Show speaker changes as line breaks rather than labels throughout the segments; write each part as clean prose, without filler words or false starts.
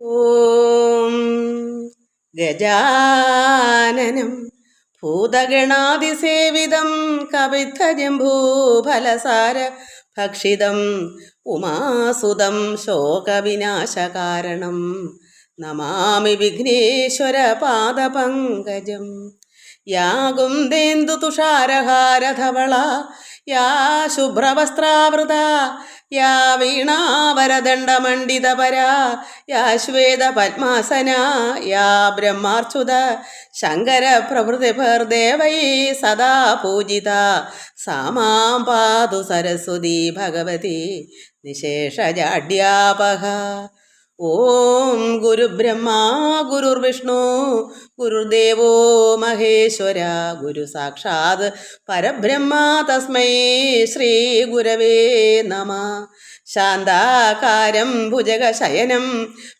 ഓം ഗജാനനം ഭൂതഗണാതിസേവിതം കവിത്തജംഭൂഫലസാര ഭക്ഷിതം ഉമാസുതം ശോകവിനാശകാരണം നമാമി വിഘ്നേശ്വര പാദപങ്കജം. യാ കുന്ദേന്ദു തുഷാരഹാരധവള യാ ശുഭ്രവസ്ത്രാവൃത യാ വീണാവരദണ്ഡമണ്ഡിതപരാ യാ ശ്വേതപദ്മാസന യാ ബ്രഹ്മാർച്ചുത ശങ്കരപ്രഭൃതിഭിർദേവൈ സദാ പൂജിത സാ മാം പാതു സരസ്വതി ഭഗവതി നിശേഷജാഡ്യാപഹ. ഓം ഗുരുബ്രഹ്മാ ഗുരുർവിഷ്ണു ഗുരുദേവോ മഹേശ്വര ഗുരു സാക്ഷാത് പരബ്രഹ്മ തസ്മൈ ശ്രീ ഗുരവേ നമഃ. ശാന്താകാരം ഭുജഗശയനം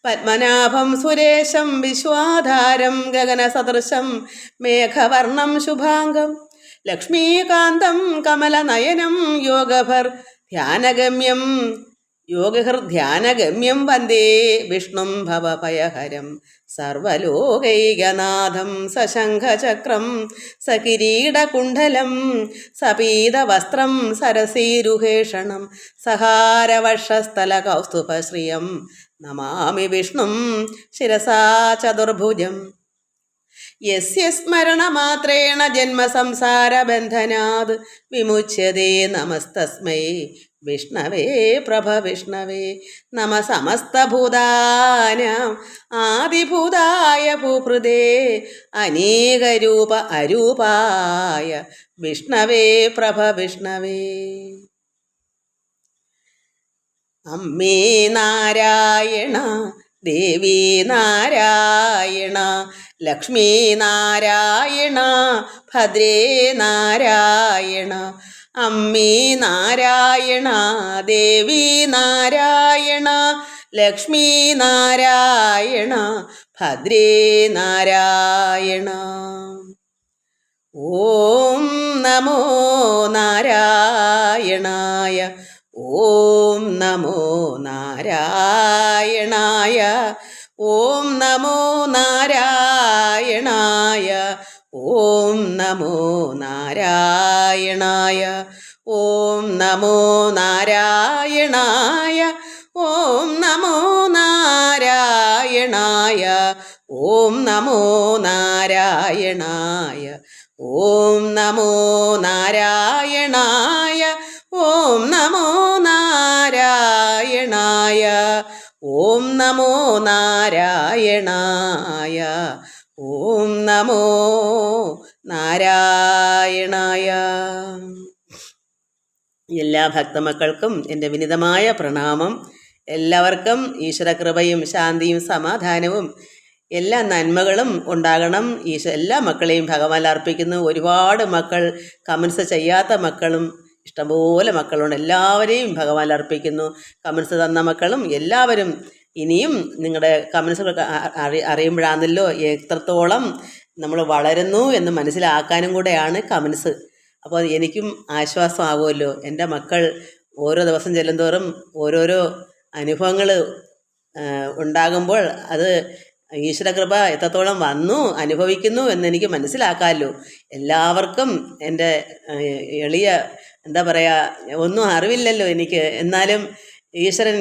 പദ്മനാഭം സുരേശം വിശ്വാധാരം ഗഗനസദൃശം മേഘവർണം ശുഭാംഗം ലക്ഷ്മീകാന്തം കമലനയനം യോഗഹൃധ്യാനഗമ്യം വന്ദേ വിഷ്ണും ഭവഭയഹരം സർവലോകൈകനാഥം സശംഖചക്രം സകിരീടകുണ്ഡലം സപീതവസ്ത്രം സരസീരുഹേഷണം സഹാരവർഷസ്ഥലകൗസ്തുഭശ്രിയം നമാമി വിഷ്ണും ശിരസാ ചതുർഭുജം. യസ്യ സ്മരണമാത്രേണ ജന്മസംസാരബന്ധനാത് വിമുച്യതേ നമസ്തസ്മൈ വിഷ്ണവേ പ്രഭവിഷ്ണവേ. നമ സമസ്തഭൂതാനാം ആദിഭൂതായ ഭൂഭൃതേ അനേകരൂപ അരൂപായ വിഷ്ണവേ പ്രഭവിഷ്ണവേ. അമ്മേ നാരായണ ദേവി നാരായണ ലക്ഷ്മീ നാരായണ ഭദ്രേ നാരായണ. അമ്മേ നാരായണ ദേവി നാരായണ ലക്ഷ്മീ നാരായണ ഭദ്രേ നാരായണ. ഓം നമോ നാരായണായ ഓം നമോ നാരായണായ ഓം നമോ നാരായണായ ഓം നമോ നാരായണായ ഓം നമോ നാരായണായ ഓം നമോ നാരായണായ ഓം നമോ നാരായണായ ഓം നമോ നാരായണായ ഓം നമോ നാരായണായ ഓം നമോ നാരായണായ ഓം നമോ നാരായണായ. എല്ലാ ഭക്തമക്കൾക്കും എൻ്റെ വിനീതമായ പ്രണാമം. എല്ലാവർക്കും ഈശ്വരകൃപയും ശാന്തിയും സമാധാനവും എല്ലാ നന്മകളും ഉണ്ടാകണം. എല്ലാ മക്കളെയും ഭഗവാൻ അർപ്പിക്കുന്നു. ഒരുപാട് മക്കൾ കമൻസ് ചെയ്യാത്ത മക്കളും ഇഷ്ടംപോലെ മക്കളുണ്ട്. എല്ലാവരെയും ഭഗവാൻ അർപ്പിക്കുന്നു. കമൻസ് തന്ന മക്കളും എല്ലാവരും ഇനിയും നിങ്ങളുടെ കമൻസുകളൊക്കെ അറിയുമ്പോഴാണല്ലോ എത്രത്തോളം നമ്മൾ വളരുന്നു എന്ന് മനസ്സിലാക്കാനും കൂടെയാണ് കമൻസ്. അപ്പോൾ എനിക്കും ആശ്വാസമാകുമല്ലോ. എൻ്റെ മക്കൾ ഓരോ ദിവസം ചെല്ലുന്തോറും ഓരോരോ അനുഭവങ്ങൾ ഉണ്ടാകുമ്പോൾ അത് ഈശ്വരകൃപ എത്രത്തോളം വന്നു അനുഭവിക്കുന്നു എന്നെനിക്ക് മനസ്സിലാക്കാമല്ലോ. എല്ലാവർക്കും എൻ്റെ എളിയ എന്താ പറയുക, ഒന്നും അറിവില്ലല്ലോ എനിക്ക്. എന്നാലും ഈശ്വരൻ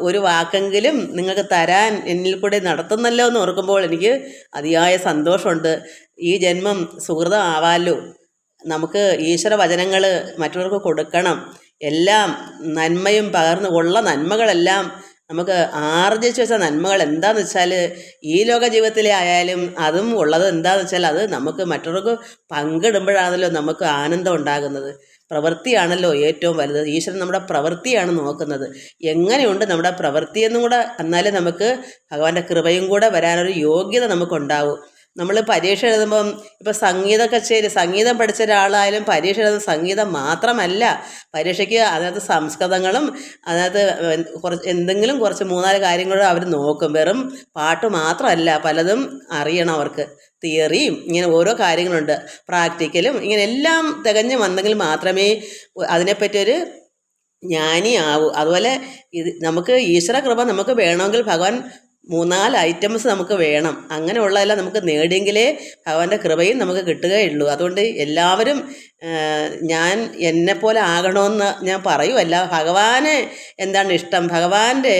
ഒരു വാക്കെങ്കിലും നിങ്ങൾക്ക് തരാൻ എന്നിൽ കൂടെ നടത്തുന്നല്ലോ എന്ന് ഓർക്കുമ്പോൾ എനിക്ക് അതിയായ സന്തോഷമുണ്ട്. ഈ ജന്മം സുഹൃതം ആവാമല്ലോ. നമുക്ക് ഈശ്വര വചനങ്ങൾ മറ്റുള്ളവർക്ക് കൊടുക്കണം. എല്ലാം നന്മയും ഉള്ള നന്മകളെല്ലാം നമുക്ക് ആർജിച്ച് വെച്ച നന്മകൾ എന്താണെന്ന് വെച്ചാൽ ഈ ലോക ജീവിതത്തിലെ ആയാലും അതും ഉള്ളത് എന്താണെന്ന് വെച്ചാൽ അത് നമുക്ക് മറ്റുള്ളവർക്ക് പങ്കിടുമ്പോഴാണല്ലോ നമുക്ക് ആനന്ദം ഉണ്ടാകുന്നത്. പ്രവൃത്തിയാണല്ലോ ഏറ്റവും വലുത്. ഈശ്വരൻ നമ്മുടെ പ്രവൃത്തിയാണ് നോക്കുന്നത്. എങ്ങനെയുണ്ട് നമ്മുടെ പ്രവൃത്തിയെന്നും കൂടെ എന്നാലേ നമുക്ക് ഭഗവാന്റെ കൃപയും കൂടെ വരാനൊരു യോഗ്യത നമുക്കുണ്ടാവും. നമ്മൾ പരീക്ഷ എഴുതുമ്പം ഇപ്പോൾ സംഗീതം പഠിച്ച ഒരാളായാലും പരീക്ഷ എഴുതുന്ന സംഗീതം മാത്രമല്ല, പരീക്ഷയ്ക്ക് അതിനകത്ത് സംസ്കൃതങ്ങളും അതിനകത്ത് കുറച്ച് 3-4 കാര്യങ്ങളും അവർ നോക്കും. വെറും പാട്ട് മാത്രമല്ല, പലതും അറിയണം അവർക്ക്. തിയറിയും ഇങ്ങനെ ഓരോ കാര്യങ്ങളുണ്ട്, പ്രാക്ടിക്കലും, ഇങ്ങനെ എല്ലാം തികഞ്ഞ് വന്നെങ്കിൽ മാത്രമേ അതിനെപ്പറ്റിയൊരു ജ്ഞാനി ആവൂ. അതുപോലെ നമുക്ക് ഈശ്വര കൃപ നമുക്ക് വേണമെങ്കിൽ ഭഗവാൻ 3-4 ഐറ്റംസ് നമുക്ക് വേണം. അങ്ങനെയുള്ളതെല്ലാം നമുക്ക് നേടിയെങ്കിലേ ഭഗവാന്റെ കൃപയും നമുക്ക് കിട്ടുകയുള്ളൂ. അതുകൊണ്ട് എല്ലാവരും ഞാൻ എന്നെപ്പോലെ ആകണമെന്ന് ഞാൻ പറയുമല്ല. ഭഗവാന് എന്താണ് ഇഷ്ടം, ഭഗവാന്റെ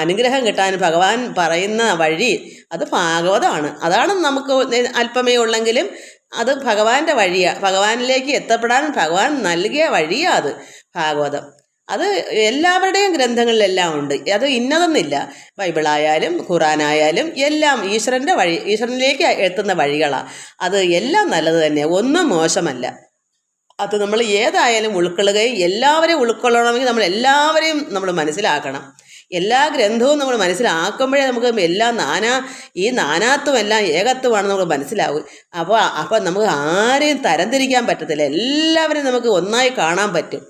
അനുഗ്രഹം കിട്ടാൻ ഭഗവാൻ പറയുന്ന വഴി അത് ഭാഗവതമാണ്. അതാണ് നമുക്ക് അല്പമേ ഉള്ളെങ്കിലും അത് ഭഗവാന്റെ വഴിയാണ്. ഭഗവാനിലേക്ക് എത്തപ്പെടാൻ ഭഗവാൻ നൽകിയ വഴിയാണ് അത് ഭാഗവതം. അത് എല്ലാവരുടെയും ഗ്രന്ഥങ്ങളിലെല്ലാം ഉണ്ട്. അത് ഇന്നതെന്നില്ല. ബൈബിളായാലും ഖുറാനായാലും എല്ലാം ഈശ്വരൻ്റെ വഴി, ഈശ്വരനിലേക്ക് എത്തുന്ന വഴികളാണ്. അത് എല്ലാം നല്ലത് തന്നെ, ഒന്നും മോശമല്ല. അത് നമ്മൾ ഏതായാലും ഉൾക്കൊള്ളുകയും എല്ലാവരെയും ഉൾക്കൊള്ളണമെങ്കിൽ നമ്മൾ എല്ലാവരെയും നമ്മൾ മനസ്സിലാക്കണം. എല്ലാ ഗ്രന്ഥവും നമ്മൾ മനസ്സിലാക്കുമ്പോഴേ നമുക്ക് ഈ നാനാത്വം എല്ലാം ഏകത്വമാണെന്ന് നമുക്ക് മനസ്സിലാവും. അപ്പോൾ നമുക്ക് ആരെയും തരംതിരിക്കാൻ പറ്റത്തില്ല. എല്ലാവരെയും നമുക്ക് ഒന്നായി കാണാൻ പറ്റും.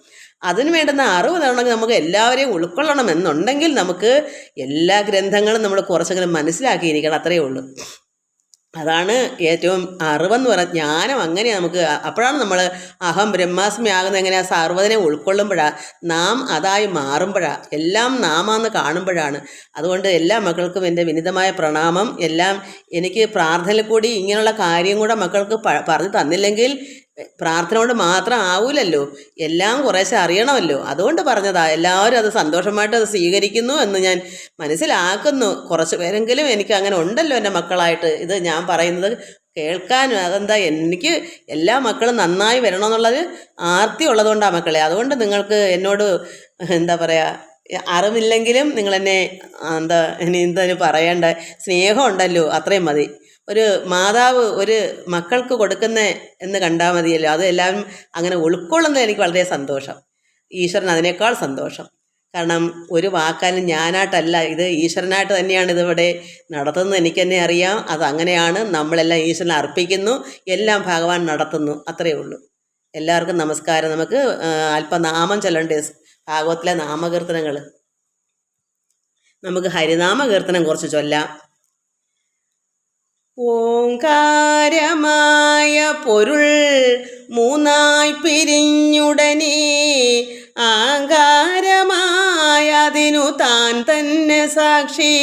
അതിന് വേണ്ടുന്ന അറിവ് തരണമെങ്കിൽ നമുക്ക് എല്ലാവരെയും ഉൾക്കൊള്ളണമെന്നുണ്ടെങ്കിൽ നമുക്ക് എല്ലാ ഗ്രന്ഥങ്ങളും നമ്മൾ കുറച്ചെങ്കിലും മനസ്സിലാക്കിയിരിക്കണം. അത്രയേ ഉള്ളൂ. അതാണ് ഏറ്റവും അറിവെന്ന് പറയുന്നത്. ജ്ഞാനം അങ്ങനെയാണ് നമുക്ക്. അപ്പോഴാണ് നമ്മൾ അഹം ബ്രഹ്മാസ്മി ആകുന്നത്. എങ്ങനെയാണ്? സർവ്വതിനെ ഉൾക്കൊള്ളുമ്പോഴാണ്, നാം അതായി മാറുമ്പോഴാണ്, എല്ലാം നാമാന്ന് കാണുമ്പോഴാണ്. അതുകൊണ്ട് എല്ലാ മക്കൾക്കും എൻ്റെ വിനീതമായ പ്രണാമം. എല്ലാം എനിക്ക് പ്രാർത്ഥനയിൽ കൂടി ഇങ്ങനെയുള്ള കാര്യം കൂടെ മക്കൾക്ക് പറഞ്ഞു തന്നില്ലെങ്കിൽ പ്രാർത്ഥന കൊണ്ട് മാത്രം ആവൂലല്ലോ, എല്ലാം കുറേശ്ശെ അറിയണമല്ലോ. അതുകൊണ്ട് പറഞ്ഞതാ. എല്ലാവരും അത് സന്തോഷമായിട്ട് അത് സ്വീകരിക്കുന്നു എന്ന് ഞാൻ മനസ്സിലാക്കുന്നു. കുറച്ച് പേരെങ്കിലും എനിക്ക് അങ്ങനെ ഉണ്ടല്ലോ എൻ്റെ മക്കളായിട്ട്. ഇത് ഞാൻ പറയുന്നത് കേൾക്കാനും അതെന്താ, എനിക്ക് എല്ലാ മക്കളും നന്നായി വരണമെന്നുള്ളത് ആർത്തി ഉള്ളതുകൊണ്ടാണ് മക്കളെ. അതുകൊണ്ട് നിങ്ങൾക്ക് എന്നോട് എന്താ പറയുക, അറിവില്ലെങ്കിലും നിങ്ങളെന്നെ ഇനി എന്തിനു പറയേണ്ട, സ്നേഹം ഉണ്ടല്ലോ, അത്രയും മതി. ഒരു മാതാവ് ഒരു മക്കൾക്ക് കൊടുക്കുന്ന എന്ന് കണ്ടാൽ മതിയല്ലോ. അത് എല്ലാവരും അങ്ങനെ ഉൾക്കൊള്ളുന്നത് എനിക്ക് വളരെ സന്തോഷം. ഈശ്വരൻ അതിനേക്കാൾ സന്തോഷം. കാരണം ഒരു വാക്കാലും ഞാനായിട്ടല്ല, ഇത് ഈശ്വരനായിട്ട് തന്നെയാണ് ഇതിവിടെ നടത്തുന്നത്. എനിക്ക് തന്നെ അറിയാം. അതങ്ങനെയാണ്. നമ്മളെല്ലാം ഈശ്വരനെ അർപ്പിക്കുന്നു, എല്ലാം ഭഗവാൻ നടത്തുന്നു. അത്രയേ ഉള്ളൂ. എല്ലാവർക്കും നമസ്കാരം. നമുക്ക് അല്പനാമം ചൊല്ലണ്ടേ, ഭാഗവത്തിലെ നാമകീർത്തനങ്ങൾ. നമുക്ക് ഹരിനാമ കീർത്തനം കുറച്ച് ചൊല്ലാം. ഓംകാരമായ പൊരുൾ മൂന്നായി പിരിഞ്ഞുടനെ ആകാരമായതിനു താൻ തന്നെ സാക്ഷി,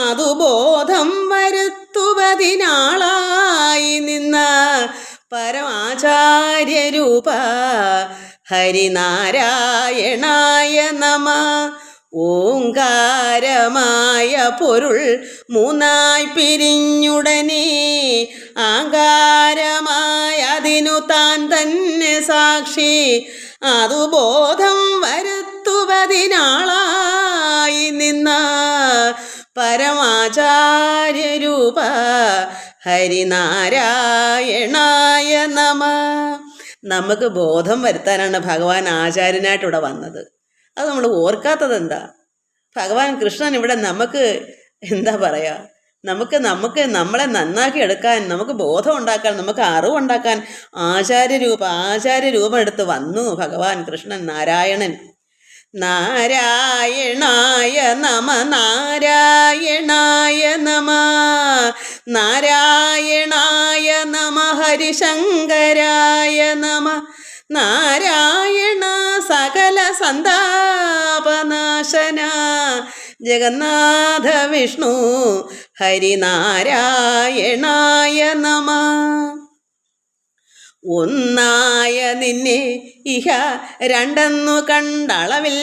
അതുബോധം വരുത്തുവതിനാളായി നിന്ന പരമാചാര്യരൂപ ഹരിനാരായണായ നമ. ഓംകാരമായ പൊരുൾ മൂന്നായി പിരിഞ്ഞുടനെ ആകാരമായതിനു താൻ തന്നെ സാക്ഷി, അതുബോധം വരുത്തുവതിനാളായി നിന്ന പരമാചാര്യരൂപ ഹരിനാരായണായ നമ. നമുക്ക് ബോധം വരുത്താനാണ് ഭഗവാൻ ആചാര്യനായിട്ടിവിടെ വന്നത്. അത് നമ്മൾ ഓർക്കാത്തത് എന്താ? ഭഗവാൻ കൃഷ്ണൻ ഇവിടെ നമുക്ക് എന്താ പറയുക, നമുക്ക് നമ്മളെ നന്നാക്കി എടുക്കാൻ, നമുക്ക് ബോധം ഉണ്ടാക്കാൻ, നമുക്ക് അറിവുണ്ടാക്കാൻ ആചാര്യരൂപം എടുത്ത് വന്നു ഭഗവാൻ കൃഷ്ണൻ നാരായണൻ. നാരായണായ നമ, നാരായണായ നമ, നാരായണായ നമ, ഹരിശങ്കരായ നമ. നാരായണ സകല സന്താപനാശന ജഗന്നാഥ വിഷ്ണു ഹരിനാരായണായ നമ. ഒന്നായ നിന്നെ ഇഹ രണ്ടെന്നു കണ്ടളവിൽ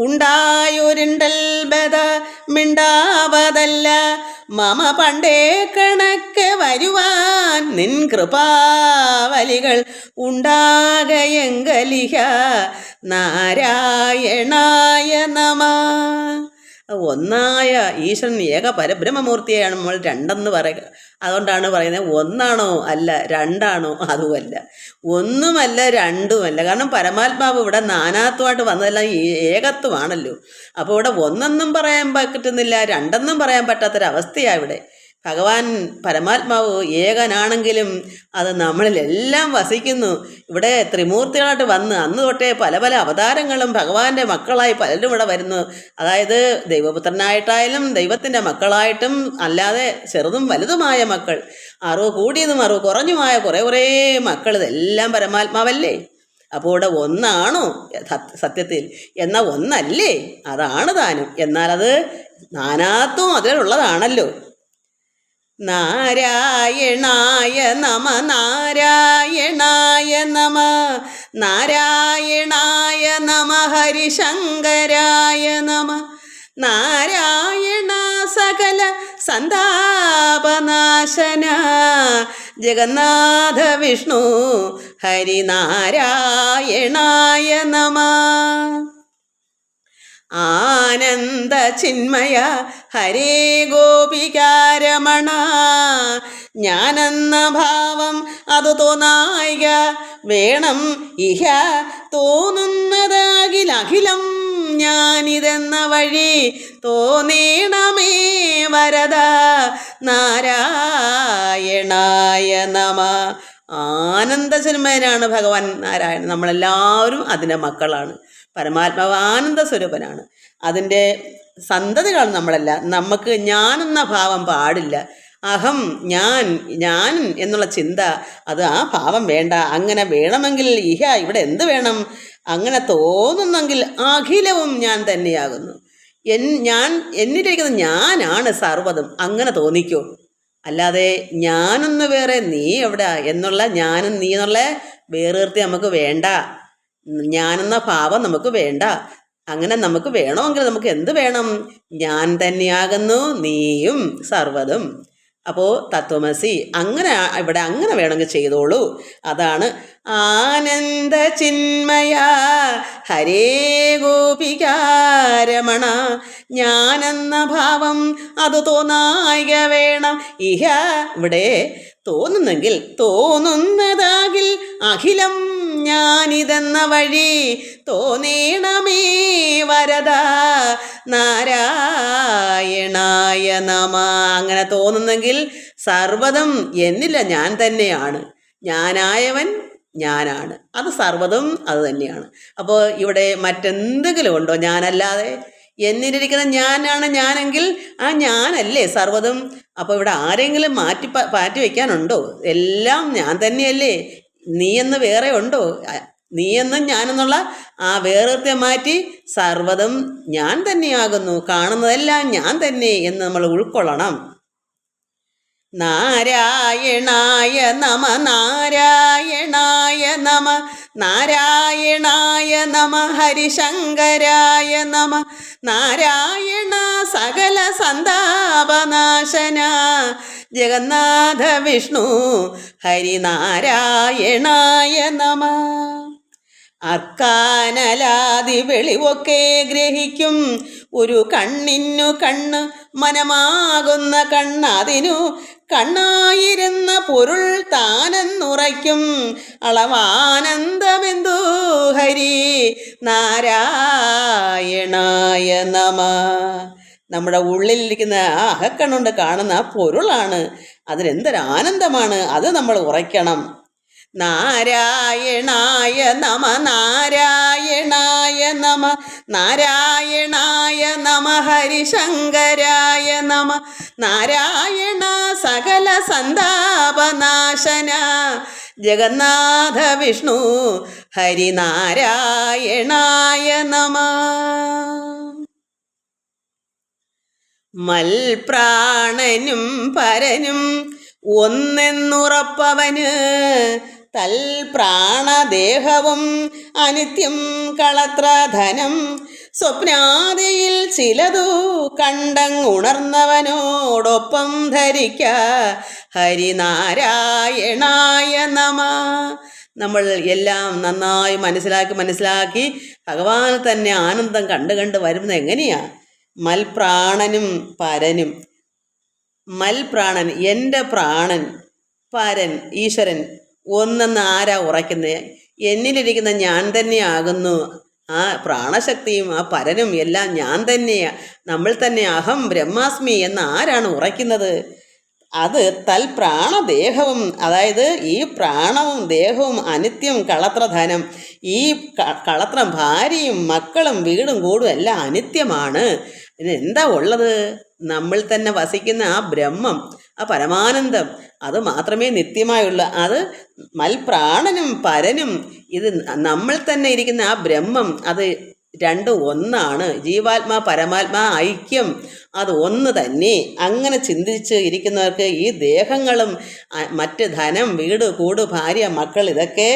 ഉണ്ടായൊരുണ്ടൽ ബദ മിണ്ടാവതല്ല, മമ പണ്ടേ കണക്ക് വരുവാൻ നിൻ കൃപാവലികൾ ഉണ്ടാകയെങ്കലിഹ നാരായണായ നമ. ഒന്നായ ഈശ്വരൻ ഏക പരബ്രഹ്മമൂർത്തിയെയാണ് നമ്മൾ രണ്ടെന്ന് പറയുക. അതുകൊണ്ടാണ് പറയുന്നത് ഒന്നാണോ അല്ല, രണ്ടാണോ അതുമല്ല, ഒന്നുമല്ല രണ്ടുമല്ല. കാരണം പരമാത്മാവ് ഇവിടെ നാനാത്വമായിട്ട് വന്നതെല്ലാം ഏകത്വമാണല്ലോ. അപ്പോൾ ഇവിടെ ഒന്നെന്നും പറയാൻ പറ്റുന്നില്ല, രണ്ടെന്നും പറയാൻ പറ്റാത്തൊരവസ്ഥയാണ് ഇവിടെ. ഭഗവാൻ പരമാത്മാവ് ഏകനാണെങ്കിലും അത് നമ്മളിലെല്ലാം വസിക്കുന്നു. ഇവിടെ ത്രിമൂർത്തികളായിട്ട് വന്ന് അന്ന് തൊട്ടേ പല പല അവതാരങ്ങളും ഭഗവാന്റെ മക്കളായി പലരും ഇവിടെ വരുന്നു. അതായത് ദൈവപുത്രനായിട്ടായാലും ദൈവത്തിൻ്റെ മക്കളായിട്ടും അല്ലാതെ ചെറുതും വലുതുമായ മക്കൾ, അറിവ് കൂടിയതും അറിവ് കുറഞ്ഞുമായ കുറേ മക്കൾ, ഇതെല്ലാം പരമാത്മാവല്ലേ. അപ്പോൾ ഇവിടെ ഒന്നാണോ സത്യത്തിൽ? എന്നാൽ ഒന്നല്ലേ? അതാണ് താനും. എന്നാൽ അത് നാനാത്വം അതിലുള്ളതാണല്ലോ. നാരായണായ നമ നാരായണായ നമ നാരായണായ നമ ഹരിശങ്കരായ നമ നാരായണ സകല സന്താപനാശന ജഗന്നാഥ വിഷ്ണു ഹരിനാരായണായ നമ ആനന്ദ ചിന്മയ ഹരേ ഗോപികാരമണ ഞാനെന്ന ഭാവം അത് തോന്നായിക വേണം ഇഹ തോന്നുന്നതാകിലഖിലം ഞാനിതെന്ന വഴി തോന്നേണമേ വരദ നാരായണായ നമ. ആനന്ദചിന്മയനാണ് ഭഗവാൻ നാരായണൻ. നമ്മളെല്ലാവരും അതിൻ്റെ മക്കളാണ്. പരമാത്മാവ് ആനന്ദ സ്വരൂപനാണ്. അതിൻ്റെ സന്തതികളാണ് നമ്മളല്ല. നമുക്ക് ഞാനെന്ന ഭാവം പാടില്ല. അഹം, ഞാൻ എന്നുള്ള ചിന്ത, അത് ആ ഭാവം വേണ്ട. അങ്ങനെ വേണമെങ്കിൽ ഇവിടെ എന്ത് വേണം? അങ്ങനെ തോന്നുന്നെങ്കിൽ അഖിലവും ഞാൻ തന്നെയാകുന്നു. എന്നിലിരിക്കുന്ന ഞാനാണ് സർവ്വതും. അങ്ങനെ തോന്നിക്കോ. അല്ലാതെ ഞാനൊന്ന് വേറെ നീ എവിടെ എന്നുള്ള ഞാനും നീ എന്നുള്ള വേറീർത്തി നമുക്ക് വേണ്ട. ഞാനെന്ന ഭാവം നമുക്ക് വേണ്ട. അങ്ങനെ നമുക്ക് വേണമെങ്കിൽ നമുക്ക് എന്ത് വേണം? ഞാൻ തന്നെയാകുന്നു നീയും സർവ്വതും. അപ്പോൾ തത്വമസി അങ്ങനെ ഇവിടെ അങ്ങനെ വേണമെങ്കിൽ ചെയ്തോളൂ. അതാണ് ആനന്ദ ചിന്മയ ഹരേ ഗോപികാരമണ ഞാനെന്ന ഭാവം അത് തോന്നായിക വേണം ഇവിടെ തോന്നുന്നെങ്കിൽ തോന്നുന്നതാകിൽ അഖിലം ഞാനിതെന്ന വഴി തോന്നേണമേ വരദ നാരായണായ നമ. അങ്ങനെ തോന്നുന്നെങ്കിൽ സർവ്വതും എന്നില്ല ഞാൻ തന്നെയാണ്. ഞാനായവൻ ഞാനാണ്. അത് സർവ്വതും അത് തന്നെയാണ്. അപ്പോൾ ഇവിടെ മറ്റെന്തെങ്കിലും ഉണ്ടോ ഞാനല്ലാതെ? എന്നിലിരിക്കുന്ന ഞാനാണ് ഞാനെങ്കിൽ ആ ഞാനല്ലേ സർവ്വതും. അപ്പോൾ ഇവിടെ ആരെങ്കിലും മാറ്റി വയ്ക്കാനുണ്ടോ? എല്ലാം ഞാൻ തന്നെയല്ലേ. നീയെന്ന് വേറെ ഉണ്ടോ? നീയെന്നും ഞാനെന്നുള്ള ആ വേറത്തെ മാറ്റി സർവ്വതും ഞാൻ തന്നെയാകുന്നു, കാണുന്നതെല്ലാം ഞാൻ തന്നെ എന്ന് നമ്മൾ ഉൾക്കൊള്ളണം. നാരായണായ നമ നാരായണായ നമ നാരായണായ നമ ഹരിശങ്കരായ നമ നാരായണ സകല സന്താപനാശന ജഗന്നാഥ വിഷ്ണു ഹരിനാരായണായ നമ. അർക്കാനലാതി വെളിവൊക്കെ ഗ്രഹിക്കും ഒരു കണ്ണിനു കണ്ണ് മനമാകുന്ന കണ്ണതിനു കണ്ണായിരുന്ന പൊരുൾ താനെന്നുറയ്ക്കും അളവാനന്ദബിന്ദു ഹരി നാരായണായ നമ. നമ്മുടെ ഉള്ളിലിരിക്കുന്ന ആ അഹക്കണ്ണുകൊണ്ട് കാണുന്ന ആ പൊരുളാണ്. അതിനെന്തൊരാനന്ദമാണ്. അത് നമ്മൾ ഉറയ്ക്കണം. നാരായണായ നമ നാരായണായ നമ നാരായണായ നമ ഹരിശങ്കരായ നമ നാരായണ സകല സന്താപനാശന ജഗന്നാഥ വിഷ്ണു ഹരിനാരായണായ നമ. മൽപ്രാണനും പരനും ഒന്നെന്നുറപ്പവന് തൽപ്രാണദേഹവും അനിത്യം കളത്രധനം സ്വപ്നാദിയിൽ ചിലതു കണ്ടങ്ങുണർന്നവനോടൊപ്പം ധരിക്ക ഹരിനാരായണായ നമ. നമ്മൾ എല്ലാം നന്നായി മനസ്സിലാക്കി ഭഗവാൻ തന്നെ ആനന്ദം കണ്ട് വരുന്നത് എങ്ങനെയാ? മൽപ്രാണനും പരനും. മൽപ്രാണൻ എൻ്റെ പ്രാണൻ, പരൻ ഈശ്വരൻ ഒന്നെന്ന് ആരാ ഉറയ്ക്കുന്നത്? എന്നിലിരിക്കുന്ന ഞാൻ തന്നെയാകുന്നു. ആ പ്രാണശക്തിയും ആ പരനും എല്ലാം ഞാൻ തന്നെയാണ്. നമ്മൾ തന്നെ അഹം ബ്രഹ്മാസ്മി എന്ന് ആരാണ് ഉറയ്ക്കുന്നത്? അത് തൽപ്രാണദേഹവും, അതായത് ഈ പ്രാണവും ദേഹവും അനിത്യം കളത്രധനം. ഈ കളത്രം ഭാര്യയും മക്കളും വീടും കൂടും എല്ലാം അനിത്യമാണ്. എന്താ ഉള്ളത്? നമ്മൾ തന്നെ വസിക്കുന്ന ആ ബ്രഹ്മം, ആ പരമാനന്ദം, അത് മാത്രമേ നിത്യമായുള്ള. അത് മൽപ്രാണനും പരനും, ഇത് നമ്മൾ തന്നെ ഇരിക്കുന്ന ആ ബ്രഹ്മം, അത് രണ്ടും ഒന്നാണ്. ജീവാത്മാ പരമാത്മാ ഐക്യം അത് ഒന്ന് തന്നെ. അങ്ങനെ ചിന്തിച്ച് ഇരിക്കുന്നവർക്ക് ഈ ദേഹങ്ങളും മറ്റ് ധനം, വീട്, കൂട്, ഭാര്യ, മക്കൾ ഇതൊക്കെ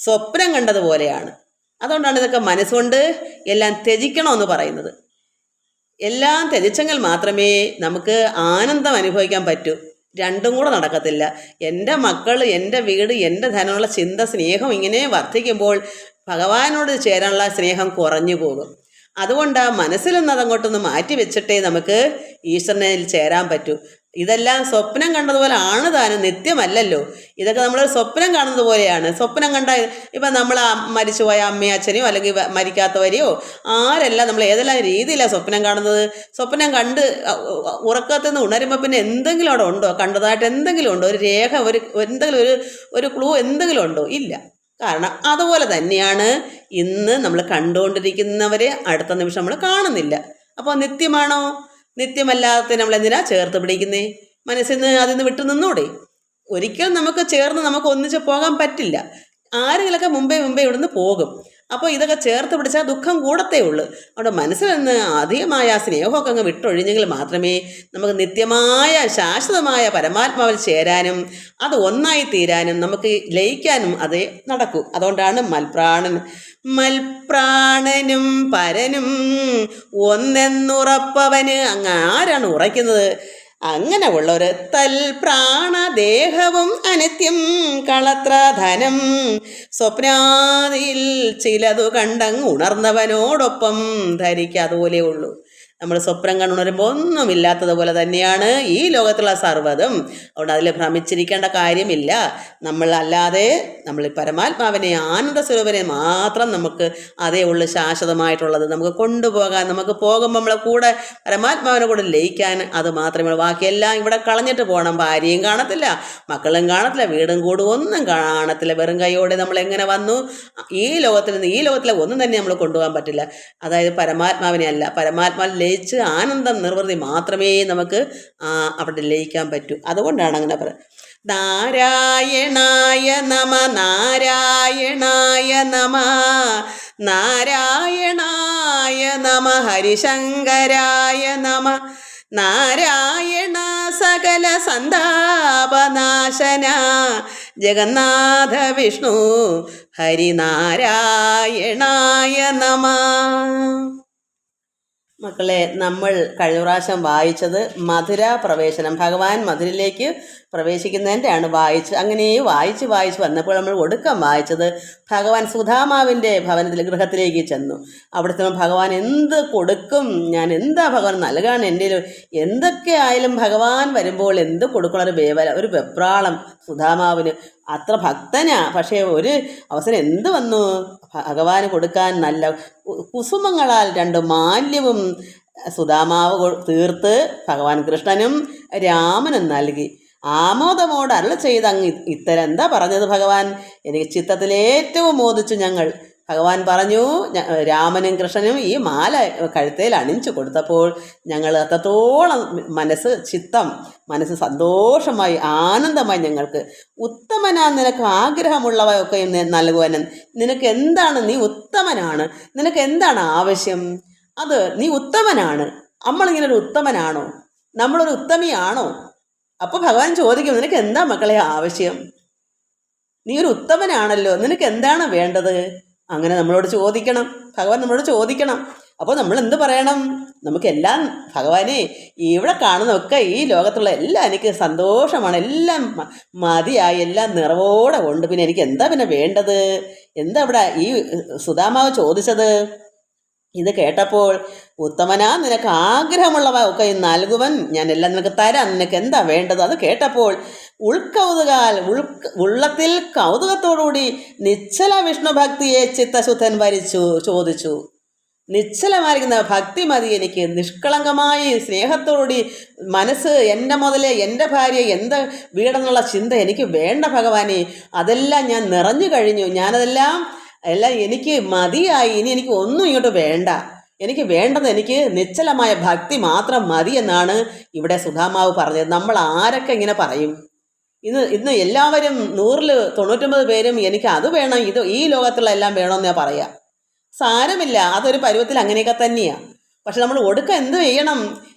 സ്വപ്നം കണ്ടതുപോലെയാണ്. അതുകൊണ്ടാണ് ഇതൊക്കെ മനസ്സുകൊണ്ട് എല്ലാം ത്യജിക്കണമെന്ന് പറയുന്നത്. എല്ലാം ത്യജിച്ചെങ്കിൽ മാത്രമേ നമുക്ക് ആനന്ദം അനുഭവിക്കാൻ പറ്റൂ. രണ്ടും കൂടെ നടക്കത്തില്ല. എൻ്റെ മക്കൾ, എൻ്റെ വീട്, എൻ്റെ ധനമുള്ള ചിന്ത, സ്നേഹം ഇങ്ങനെ വർദ്ധിക്കുമ്പോൾ ഭഗവാനോട് ചേരാനുള്ള സ്നേഹം കുറഞ്ഞു പോകും. അതുകൊണ്ട് മനസ്സിൽ നിന്ന് അതങ്ങോട്ടൊന്ന് മാറ്റി വെച്ചിട്ടേ നമുക്ക് ഈശ്വരനിൽ ചേരാൻ പറ്റൂ. ഇതെല്ലാം സ്വപ്നം കണ്ടതുപോലെ ആണ് താനും, നിത്യമല്ലല്ലോ. ഇതൊക്കെ നമ്മൾ സ്വപ്നം കാണുന്നത് പോലെയാണ്. സ്വപ്നം കണ്ട ഇപ്പം നമ്മൾ മരിച്ചുപോയ അമ്മയോ അച്ഛനെയോ അല്ലെങ്കിൽ മരിക്കാത്തവരെയോ ആരെല്ലാം നമ്മൾ ഏതെല്ലാം രീതിയിലാണ് സ്വപ്നം കാണുന്നത്. സ്വപ്നം കണ്ട് ഉറക്കത്തിൽ നിന്ന് ഉണരുമ്പോൾ പിന്നെ എന്തെങ്കിലും അവിടെ ഉണ്ടോ? കണ്ടതായിട്ട് എന്തെങ്കിലും ഉണ്ടോ? ഒരു രേഖ, എന്തെങ്കിലും ഒരു ക്ലൂ എന്തെങ്കിലും ഉണ്ടോ? ഇല്ല. കാരണം അതുപോലെ തന്നെയാണ് ഇന്ന് നമ്മൾ കണ്ടുകൊണ്ടിരിക്കുന്നവരെ അടുത്ത നിമിഷം നമ്മൾ കാണുന്നില്ല. അപ്പോൾ നിത്യമാണോ? നിത്യമല്ലാത്ത നമ്മൾ എന്തിനാ ചേർത്ത് പിടിക്കുന്നേ? മനസ്സിൽ നിന്ന് അതിൽ നിന്ന് വിട്ടു നിന്നൂടെ? ഒരിക്കലും നമുക്ക് ചേർന്ന് നമുക്ക് ഒന്നിച്ച് പോകാൻ പറ്റില്ല. ആരെങ്കിലൊക്കെ മുമ്പേ ഇവിടുന്ന് പോകും. അപ്പോൾ ഇതൊക്കെ ചേർത്ത് പിടിച്ചാൽ ദുഃഖം കൂടത്തേ ഉള്ളൂ. അവിടെ മനസ്സിൽ നിന്ന് അധികമായ സ്നേഹമൊക്കെ അങ്ങ് വിട്ടൊഴിഞ്ഞെങ്കിൽ മാത്രമേ നമുക്ക് നിത്യമായ ശാശ്വതമായ പരമാത്മാവിൽ ചേരാനും അത് ഒന്നായി തീരാനും നമുക്ക് ലയിക്കാനും അതേ നടക്കൂ. അതുകൊണ്ടാണ് മൽപ്രാണനും പരനും ഒന്നെന്നുറപ്പവന്. അങ്ങ് ആരാണ് ഉറയ്ക്കുന്നത്? അങ്ങനെ ഉള്ളൊരു തൽപ്രാണദേഹവും അനിത്യം കളത്ര ധനം സ്വപ്നാദിയിൽ ചിലതു കണ്ടങ്ങ് ഉണർന്നവനോടൊപ്പം ധരിക്കാതുപോലെ ഉള്ളൂ. നമ്മൾ സ്വപ്നം കണ്ടുണരുമ്പോൾ ഒന്നുമില്ലാത്തതുപോലെ തന്നെയാണ് ഈ ലോകത്തുള്ള സർവ്വതും. അതുകൊണ്ട് അതിൽ ഭ്രമിച്ചിരിക്കേണ്ട കാര്യമില്ല. നമ്മൾ പരമാത്മാവിനെ, ആനന്ദ സ്വരൂപനെ മാത്രം നമുക്ക് അതേ ഉള്ളു ശാശ്വതമായിട്ടുള്ളത്. നമുക്ക് കൊണ്ടുപോകാൻ, നമുക്ക് പോകുമ്പോൾ നമ്മളെ കൂടെ പരമാത്മാവിനെ കൂടെ ലയിക്കാൻ അത് മാത്രമേ ഉള്ളൂ. ബാക്കിയെല്ലാം ഇവിടെ കളഞ്ഞിട്ട് പോകണം. ഭാര്യയും കാണത്തില്ല, മക്കളും കാണത്തില്ല, വീടും കൂടും ഒന്നും കാണത്തില്ല. വെറും കൈയോടെ നമ്മൾ എങ്ങനെ വന്നു? ഈ ലോകത്തിലെ ഒന്നും തന്നെ നമ്മൾ കൊണ്ടുപോകാൻ പറ്റില്ല. അതായത് പരമാത്മാവിനെ അല്ല. പരമാത്മാവിൽ ലയിച്ച് ആനന്ദം നിർവൃതി മാത്രമേ നമുക്ക് അവിടെ ലയിക്കാൻ പറ്റൂ. അതുകൊണ്ടാണ് അങ്ങനെ പറയുന്നത്. നാരായണായ നമ, നാരായണായ നമ, നാരായണായ നമ, ഹരിശങ്കരായ നമ, നാരായണ സകല സന്താപനാശന, ജഗന്നാഥ വിഷ്ണു ഹരിനാരായണായ നമ. മക്കളെ, നമ്മൾ കഴിഞ്ഞ പ്രാവശ്യം വായിച്ചത് മധുര പ്രവേശനം, ഭഗവാൻ മധുരയിലേക്ക് പ്രവേശിക്കുന്നതിൻ്റെയാണ് അങ്ങനെ വായിച്ച് വന്നപ്പോൾ നമ്മൾ ഒടുക്കം വായിച്ചത് ഭഗവാൻ സുധാമാവിൻ്റെ ഗൃഹത്തിലേക്ക് ചെന്നു. അവിടുത്തെ ഭഗവാൻ എന്ത് കൊടുക്കും, ഞാൻ എന്താ ഭഗവാൻ നൽകാൻ, എൻ്റെ എന്തൊക്കെ ആയാലും ഭഗവാൻ വരുമ്പോൾ എന്ത് കൊടുക്കണം, ഒരു വെപ്രാളം സുധാമാവിന്. അത്ര ഭക്തനാ. പക്ഷേ ഒരു അവസരം എന്ത് വന്നു, ഭഗവാന് കൊടുക്കാൻ നല്ല കുസുമങ്ങളാൽ 2 മാല്യവും സുധാമാവ് തീർത്ത് ഭഗവാൻ കൃഷ്ണനും രാമനും നൽകി. ആമോദമോട് അരുളി ചെയ്ത് അങ്ങ് ഇത്തരം എന്താ പറഞ്ഞത് ഭഗവാൻ? എനിക്ക് ചിത്തത്തിലേറ്റവും മോദിച്ചു ഞങ്ങൾ. ഭഗവാൻ പറഞ്ഞു, രാമനും കൃഷ്ണനും ഈ മാല കഴുത്തേൽ അണിച്ചു കൊടുത്തപ്പോൾ ഞങ്ങൾ അത്രത്തോളം മനസ്സ് സന്തോഷമായി, ആനന്ദമായി. ഞങ്ങൾക്ക് ഉത്തമനാ നിനക്ക് ആഗ്രഹമുള്ളവയൊക്കെ നൽകുവാനും. നിനക്ക് എന്താണ്? നീ ഉത്തമനാണ്. നിനക്ക് എന്താണ് ആവശ്യം? അത് നീ ഉത്തമനാണ്. നമ്മളിങ്ങനൊരു ഉത്തമനാണോ? നമ്മളൊരു ഉത്തമിയാണോ? അപ്പോൾ ഭഗവാൻ ചോദിക്കും, നിനക്ക് എന്താ മക്കളെ ആവശ്യം? നീ ഒരു ഉത്തമനാണല്ലോ, നിനക്ക് എന്താണ് വേണ്ടത്? അങ്ങനെ നമ്മളോട് ചോദിക്കണം. ഭഗവാൻ നമ്മളോട് ചോദിക്കണം. അപ്പോൾ നമ്മൾ എന്ത് പറയണം? നമുക്കെല്ലാം ഭഗവാനെ ഇവിടെ കാണുന്നതൊക്കെ ഈ ലോകത്തുള്ള എല്ലാം എനിക്ക് സന്തോഷമാണ്, എല്ലാം മതിയായി, എല്ലാം നിറവോടെ ഉണ്ട്. പിന്നെ എനിക്ക് എന്താ പിന്നെ വേണ്ടത്? എന്താ ഇവിടെ ഈ സുധാമാവ് ചോദിച്ചത്? ഇത് കേട്ടപ്പോൾ, ഉത്തമനാ നിനക്ക് ആഗ്രഹമുള്ളവ ഒക്കെ നൽകുവൻ, ഞാൻ എല്ലാം നിനക്ക് തരാം, നിനക്ക് എന്താ വേണ്ടത്? അത് കേട്ടപ്പോൾ ഉള്ളത്തിൽ കൗതുകത്തോടുകൂടി നിശ്ചല വിഷ്ണുഭക്തിയെ ചിത്തശുദ്ധൻ ചോദിച്ചു. നിശ്ചലമായിരിക്കുന്ന ഭക്തി മതി എനിക്ക്, നിഷ്കളങ്കമായി സ്നേഹത്തോടുകൂടി മനസ്സ്, എൻ്റെ മുതലേ എൻ്റെ ഭാര്യ, എൻ്റെ വീടെന്നുള്ള ചിന്ത എനിക്ക് വേണ്ട ഭഗവാനെ. അതെല്ലാം ഞാൻ നിറഞ്ഞു കഴിഞ്ഞു, ഞാനതെല്ലാം എനിക്ക് മതിയായി. ഇനി എനിക്ക് ഒന്നും ഇങ്ങോട്ട് വേണ്ട. എനിക്ക് വേണ്ടത് എനിക്ക് നിശ്ചലമായ ഭക്തി മാത്രം മതി എന്നാണ് ഇവിടെ സുധാമാവ് പറഞ്ഞത്. നമ്മൾ ആരൊക്കെ ഇങ്ങനെ പറയും? ഇന്ന് എല്ലാവരും 100-ൽ 99 പേരും എനിക്ക് അത് വേണം, ഈ ലോകത്തുള്ള എല്ലാം വേണമെന്നാ പറയാ. സാരമില്ല, അതൊരു പരുവത്തിൽ അങ്ങനെയൊക്കെ തന്നെയാണ്. പക്ഷെ നമ്മൾ ഒടുക്കം എന്ത് ചെയ്യണം?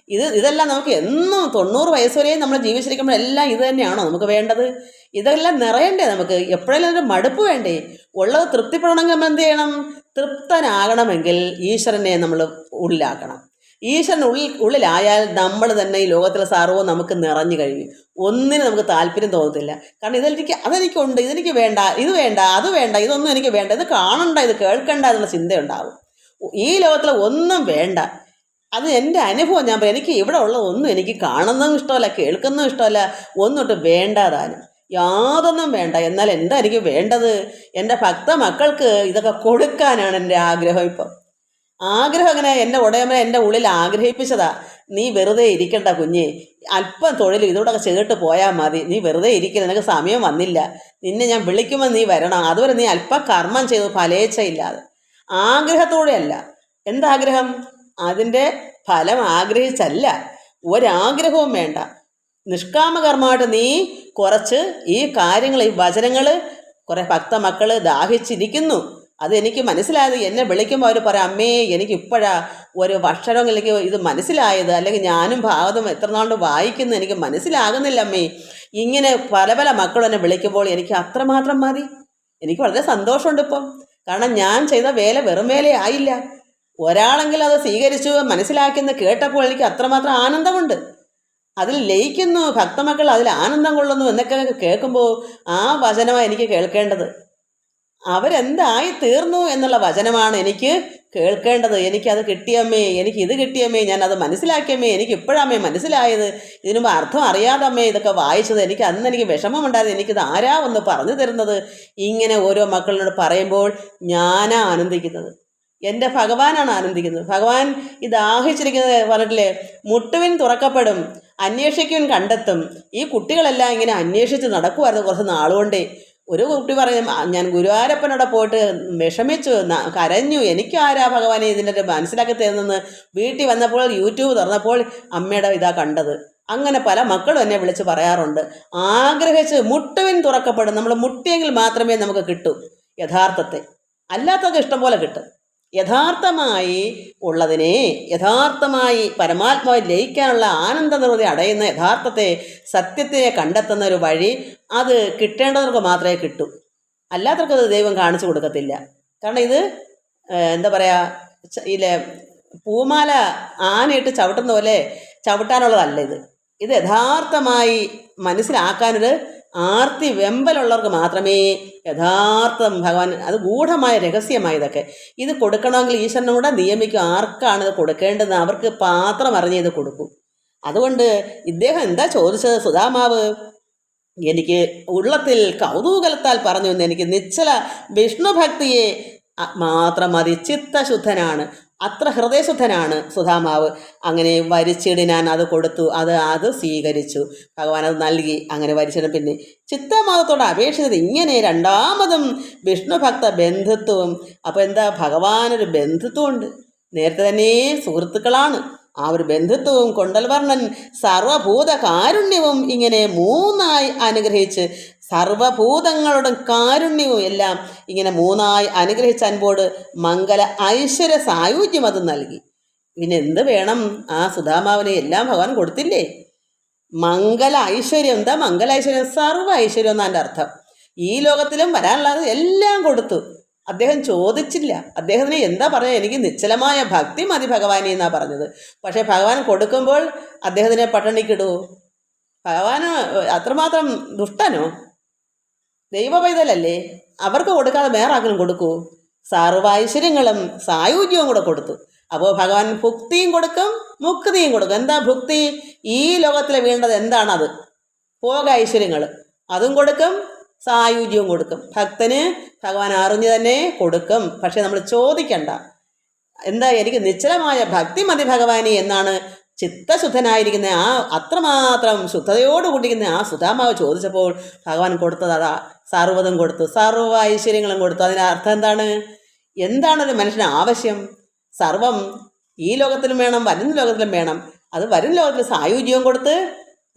ഇതെല്ലാം നമുക്ക് എന്നും 90 വയസ്സ് വരെയും നമ്മൾ ജീവിച്ചിരിക്കുമ്പോൾ എല്ലാം ഇത് തന്നെയാണോ നമുക്ക് വേണ്ടത്? ഇതെല്ലാം നിറയണ്ടേ? നമുക്ക് എപ്പോഴെങ്കിലും ഒരു മടുപ്പ് വേണ്ടേ? ഉള്ളത് തൃപ്തിപ്പെടണമെങ്കിൽ നമ്മൾ എന്ത് ചെയ്യണം? തൃപ്തനാകണമെങ്കിൽ ഈശ്വരനെ നമ്മൾ ഉള്ളിലാക്കണം. ഈശ്വരൻ ഉള്ളിലായാൽ നമ്മൾ തന്നെ ഈ ലോകത്തിലെ സർവ്വവും നമുക്ക് നിറഞ്ഞു കഴിയും. ഒന്നിനും നമുക്ക് താല്പര്യം തോന്നത്തില്ല. കാരണം അതെനിക്കുണ്ട്, ഇതെനിക്ക് വേണ്ട, ഇത് വേണ്ട, അത് വേണ്ട, ഇതൊന്നും എനിക്ക് വേണ്ട, ഇത് കാണണ്ട, ഇത് കേൾക്കണ്ട എന്നുള്ള ചിന്തയുണ്ടാവും. ഈ ലോകത്തിലെ ഒന്നും വേണ്ട. അത് എൻ്റെ അനുഭവം ഞാൻ പറയാം. എനിക്ക് ഇവിടെ ഉള്ളതൊന്നും എനിക്ക് കാണുന്നതും ഇഷ്ടമല്ല, കേൾക്കുന്നതും ഇഷ്ടമല്ല, ഒന്നിട്ട് വേണ്ടാതാനും യാതൊന്നും വേണ്ട. എന്നാൽ എന്താ എനിക്ക് വേണ്ടത്? എൻ്റെ ഭക്ത മക്കൾക്ക് ഇതൊക്കെ കൊടുക്കാനാണ് എൻ്റെ ആഗ്രഹം. ഇപ്പം ആഗ്രഹം അങ്ങനെ എൻ്റെ ഉടയമ എൻ്റെ ഉള്ളിൽ ആഗ്രഹിപ്പിച്ചതാ. നീ വെറുതെ ഇരിക്കണ്ട കുഞ്ഞേ, അല്പം തൊഴിൽ ഇതോടെ ചെയ്തിട്ട് പോയാൽ മതി. നീ വെറുതെ ഇരിക്കില്ല, നിനക്ക് സമയം വന്നില്ല, നിന്നെ ഞാൻ വിളിക്കുമ്പോൾ നീ വരണം. അതുവരെ നീ അല്പം കർമ്മം ചെയ്തു ഫലേച്ഛയില്ലാതെ. ആഗ്രഹത്തോടെയല്ല. എന്താഗ്രഹം? അതിൻ്റെ ഫലം ആഗ്രഹിച്ചല്ല. ഒരാഗ്രഹവും വേണ്ട. നിഷ്കാമകർമ്മമായിട്ട് നീ കുറച്ച് ഈ കാര്യങ്ങൾ, ഈ വചനങ്ങൾ കുറേ ഭക്ത മക്കൾ ദാഹിച്ചിരിക്കുന്നു. അതെനിക്ക് മനസ്സിലായത്. എന്നെ വിളിക്കുമ്പോൾ അവർ പറയാം, അമ്മേ എനിക്ക് ഇപ്പോഴാ ഒരു അക്ഷരങ്ങളിലേക്ക് ഇത് മനസ്സിലായത്, അല്ലെങ്കിൽ ഞാനും ഭാഗത്തും എത്ര നാളുകൊണ്ട് വായിക്കുന്നു, എനിക്ക് മനസ്സിലാകുന്നില്ല അമ്മേ. ഇങ്ങനെ പല പല മക്കളും എന്നെ വിളിക്കുമ്പോൾ എനിക്ക് അത്രമാത്രം മതി. എനിക്ക് വളരെ സന്തോഷമുണ്ട് ഇപ്പം. കാരണം ഞാൻ ചെയ്ത വേല വെറും വേലയായില്ല. ഒരാളെങ്കിലും അത് സ്വീകരിച്ചു മനസ്സിലാക്കുന്ന കേട്ടപ്പോൾ എനിക്ക് അത്രമാത്രം ആനന്ദമുണ്ട്. അതിൽ ലയിക്കുന്നു ഭക്തമക്കൾ, അതിൽ ആനന്ദം കൊള്ളുന്നു എന്നൊക്കെ കേൾക്കുമ്പോൾ ആ വചനമാണ് എനിക്ക് കേൾക്കേണ്ടത്. അവരെന്തായി തീർന്നു എന്നുള്ള വചനമാണ് എനിക്ക് കേൾക്കേണ്ടത്. എനിക്കത് കിട്ടിയമ്മേ, എനിക്കിത് കിട്ടിയമ്മേ, ഞാനത് മനസ്സിലാക്കിയമ്മേ, എനിക്ക് ഇപ്പോഴമ്മേ മനസ്സിലായത്. ഇതിനുമ്പ് അർത്ഥം അറിയാതമ്മേ ഇതൊക്കെ വായിച്ചത്. എനിക്ക് വിഷമമുണ്ടായത്. എനിക്കിത് ആരാ ഒന്ന് പറഞ്ഞു തരുന്നത്? ഇങ്ങനെ ഓരോ മക്കളോട് പറയുമ്പോൾ ഞാനാ ആനന്ദിക്കുന്നത്, എൻ്റെ ഭഗവാനാണ് ആനന്ദിക്കുന്നത്. ഭഗവാൻ ഈ ദാഹിച്ചിരിക്കുന്നത് പറഞ്ഞിട്ടില്ലേ, മുട്ടുവിൻ തുറക്കപ്പെടും, അന്വേഷിക്കുവിൻ കണ്ടെത്തും. ഈ കുട്ടികളെല്ലാം ഇങ്ങനെ അന്വേഷിച്ച് നടക്കുമായിരുന്നു കുറച്ച് നാളുകൊണ്ടേ. ഒരു കുട്ടി പറയും, ഞാൻ ഗുരുവായൂരപ്പനോടെ പോയിട്ട് വിഷമിച്ചു, കരഞ്ഞു, എനിക്കാരാ ഭഗവാനെ ഇതിൻ്റെ മനസ്സിലാക്കി തരുന്നെന്ന്. വീട്ടിൽ വന്നപ്പോൾ യൂട്യൂബ് തുറന്നപ്പോൾ അമ്മയുടെ ഇതാ കണ്ടത്. അങ്ങനെ പല മക്കളും എന്നെ വിളിച്ച് പറയാറുണ്ട്. ആഗ്രഹിച്ച് മുട്ടുവിൻ തുറക്കപ്പെടും. നമ്മൾ മുട്ടിയെങ്കിൽ മാത്രമേ നമുക്ക് കിട്ടൂ യഥാർത്ഥത്തെ. അല്ലാത്തൊക്കെ ഇഷ്ടം പോലെ കിട്ടും. യഥാർത്ഥമായി ഉള്ളതിനെ, യഥാർത്ഥമായി പരമാത്മാവിൽ ലയിക്കാനുള്ള ആനന്ദ നിർവൃതി അടയുന്ന യഥാർത്ഥത്തെ, സത്യത്തെ കണ്ടെത്തുന്ന ഒരു വഴി, അത് കിട്ടേണ്ടവർക്ക് മാത്രമേ കിട്ടൂ. അല്ലാത്തവർക്കത് ദൈവം കാണിച്ചു കൊടുക്കത്തില്ല. കാരണം ഇത് എന്താ പറയുക, ഇതിലെ പൂമാല ആനയിട്ട് ചവിട്ടുന്ന പോലെ ചവിട്ടാനുള്ളതല്ല ഇത് യഥാർത്ഥമായി മനസ്സിലാക്കാനൊരു ആർത്തി വെമ്പലുള്ളവർക്ക് മാത്രമേ യഥാർത്ഥം ഭഗവാൻ, അത് ഗൂഢമായ രഹസ്യമായി ഇതൊക്കെ. ഇത് കൊടുക്കണമെങ്കിൽ ഈശ്വരനോടെ നിയമിക്കും ആർക്കാണ് ഇത് കൊടുക്കേണ്ടതെന്ന്. അവർക്ക് പാത്രം അറിഞ്ഞ് ഇത് കൊടുക്കും. അതുകൊണ്ട് ഇദ്ദേഹം എന്താ ചോദിച്ചത്? സുധാമാവ് എനിക്ക് ഉള്ളത്തിൽ കൗതൂകലത്താൽ പറഞ്ഞു എന്ന്, എനിക്ക് നിശ്ചല വിഷ്ണുഭക്തിയെ മാത്രം മതി, ചിത്തശുദ്ധനാണ്, അത്ര ഹൃദയശുദ്ധനാണ് സുധാമാവ്. അങ്ങനെ വരിച്ചിടിനാൻ അത് കൊടുത്തു, അത് സ്വീകരിച്ചു. ഭഗവാൻ അത് നൽകി. അങ്ങനെ വരിച്ചിടും. പിന്നെ ചിത്തമാതത്തോട് അപേക്ഷിച്ചത് ഇങ്ങനെ രണ്ടാമതും വിഷ്ണുഭക്ത ബന്ധുത്വവും. അപ്പോൾ എന്താ, ഭഗവാനൊരു ബന്ധുത്വമുണ്ട്. നേരത്തെ തന്നെ സുഹൃത്തുക്കളാണ്. ആ ഒരു ബന്ധുത്വവും കൊണ്ടൽവർണ്ണൻ സർവഭൂത കാരുണ്യവും ഇങ്ങനെ മൂന്നായി അനുഗ്രഹിച്ച്, സർവഭൂതങ്ങളുടെ കാരുണ്യവും എല്ലാം ഇങ്ങനെ മൂന്നായി അനുഗ്രഹിച്ച അൻപോട് മംഗല ഐശ്വര്യ സായുജ്യം അത് നൽകി. പിന്നെ എന്ത് വേണം? ആ സുധാമാവിനെ എല്ലാം ഭഗവാൻ കൊടുത്തില്ലേ? മംഗല ഐശ്വര്യം. എന്താ മംഗല ഐശ്വര്യം? സർവ്വ ഐശ്വര്യം എന്നാണ് എൻ്റെ അർത്ഥം. ഈ ലോകത്തിലും വരാനുള്ളത് എല്ലാം കൊടുത്തു. അദ്ദേഹം ചോദിച്ചില്ല. അദ്ദേഹത്തിന് എന്താ പറഞ്ഞത്? എനിക്ക് നിശ്ചലമായ ഭക്തി മതി ഭഗവാനെ എന്നാണ് പറഞ്ഞത്. പക്ഷേ ഭഗവാൻ കൊടുക്കുമ്പോൾ അദ്ദേഹത്തിനെ പട്ടിണിക്കിടുവോ? ഭഗവാന് അത്രമാത്രം ദുഷ്ടനോ? ദൈവ പൈതലല്ലേ? അവർക്ക് കൊടുക്കാതെ വേറെ ആർക്കും കൊടുക്കൂ? സർവൈശ്വര്യങ്ങളും സായുജ്യവും കൂടെ കൊടുത്തു. അപ്പോൾ ഭഗവാൻ ഭുക്തിയും കൊടുക്കും, മുക്തിയും കൊടുക്കും. എന്താ ഭുക്തി? ഈ ലോകത്തിൽ വേണ്ടത് എന്താണത്? ഭോഗ ഐശ്വര്യങ്ങൾ, അതും കൊടുക്കും, സായുജ്യവും കൊടുക്കും. ഭക്തന് ഭഗവാൻ അറിഞ്ഞു തന്നെ കൊടുക്കും. പക്ഷെ നമ്മൾ ചോദിക്കണ്ട. എന്താ, എനിക്ക് നിശ്ചലമായ ഭക്തി മതി ഭഗവാനെ എന്നാണ് ചിത്തശുദ്ധനായിരിക്കുന്ന ആ അത്രമാത്രം ശുദ്ധതയോട് കൂടിയിരിക്കുന്ന ആ സുധാമാവ് ചോദിച്ചപ്പോൾ ഭഗവാൻ കൊടുത്തത് അതാ. സർവ്വതും കൊടുത്തു, സർവ്വ ഐശ്വര്യങ്ങളും കൊടുത്തു. അതിൻ്റെ അർത്ഥം എന്താണൊരു മനുഷ്യന് ആവശ്യം? സർവം ഈ ലോകത്തിലും വേണം, വരുന്ന ലോകത്തിലും വേണം. അത് വരും ലോകത്തിൽ സായുജ്യവും കൊടുത്ത്,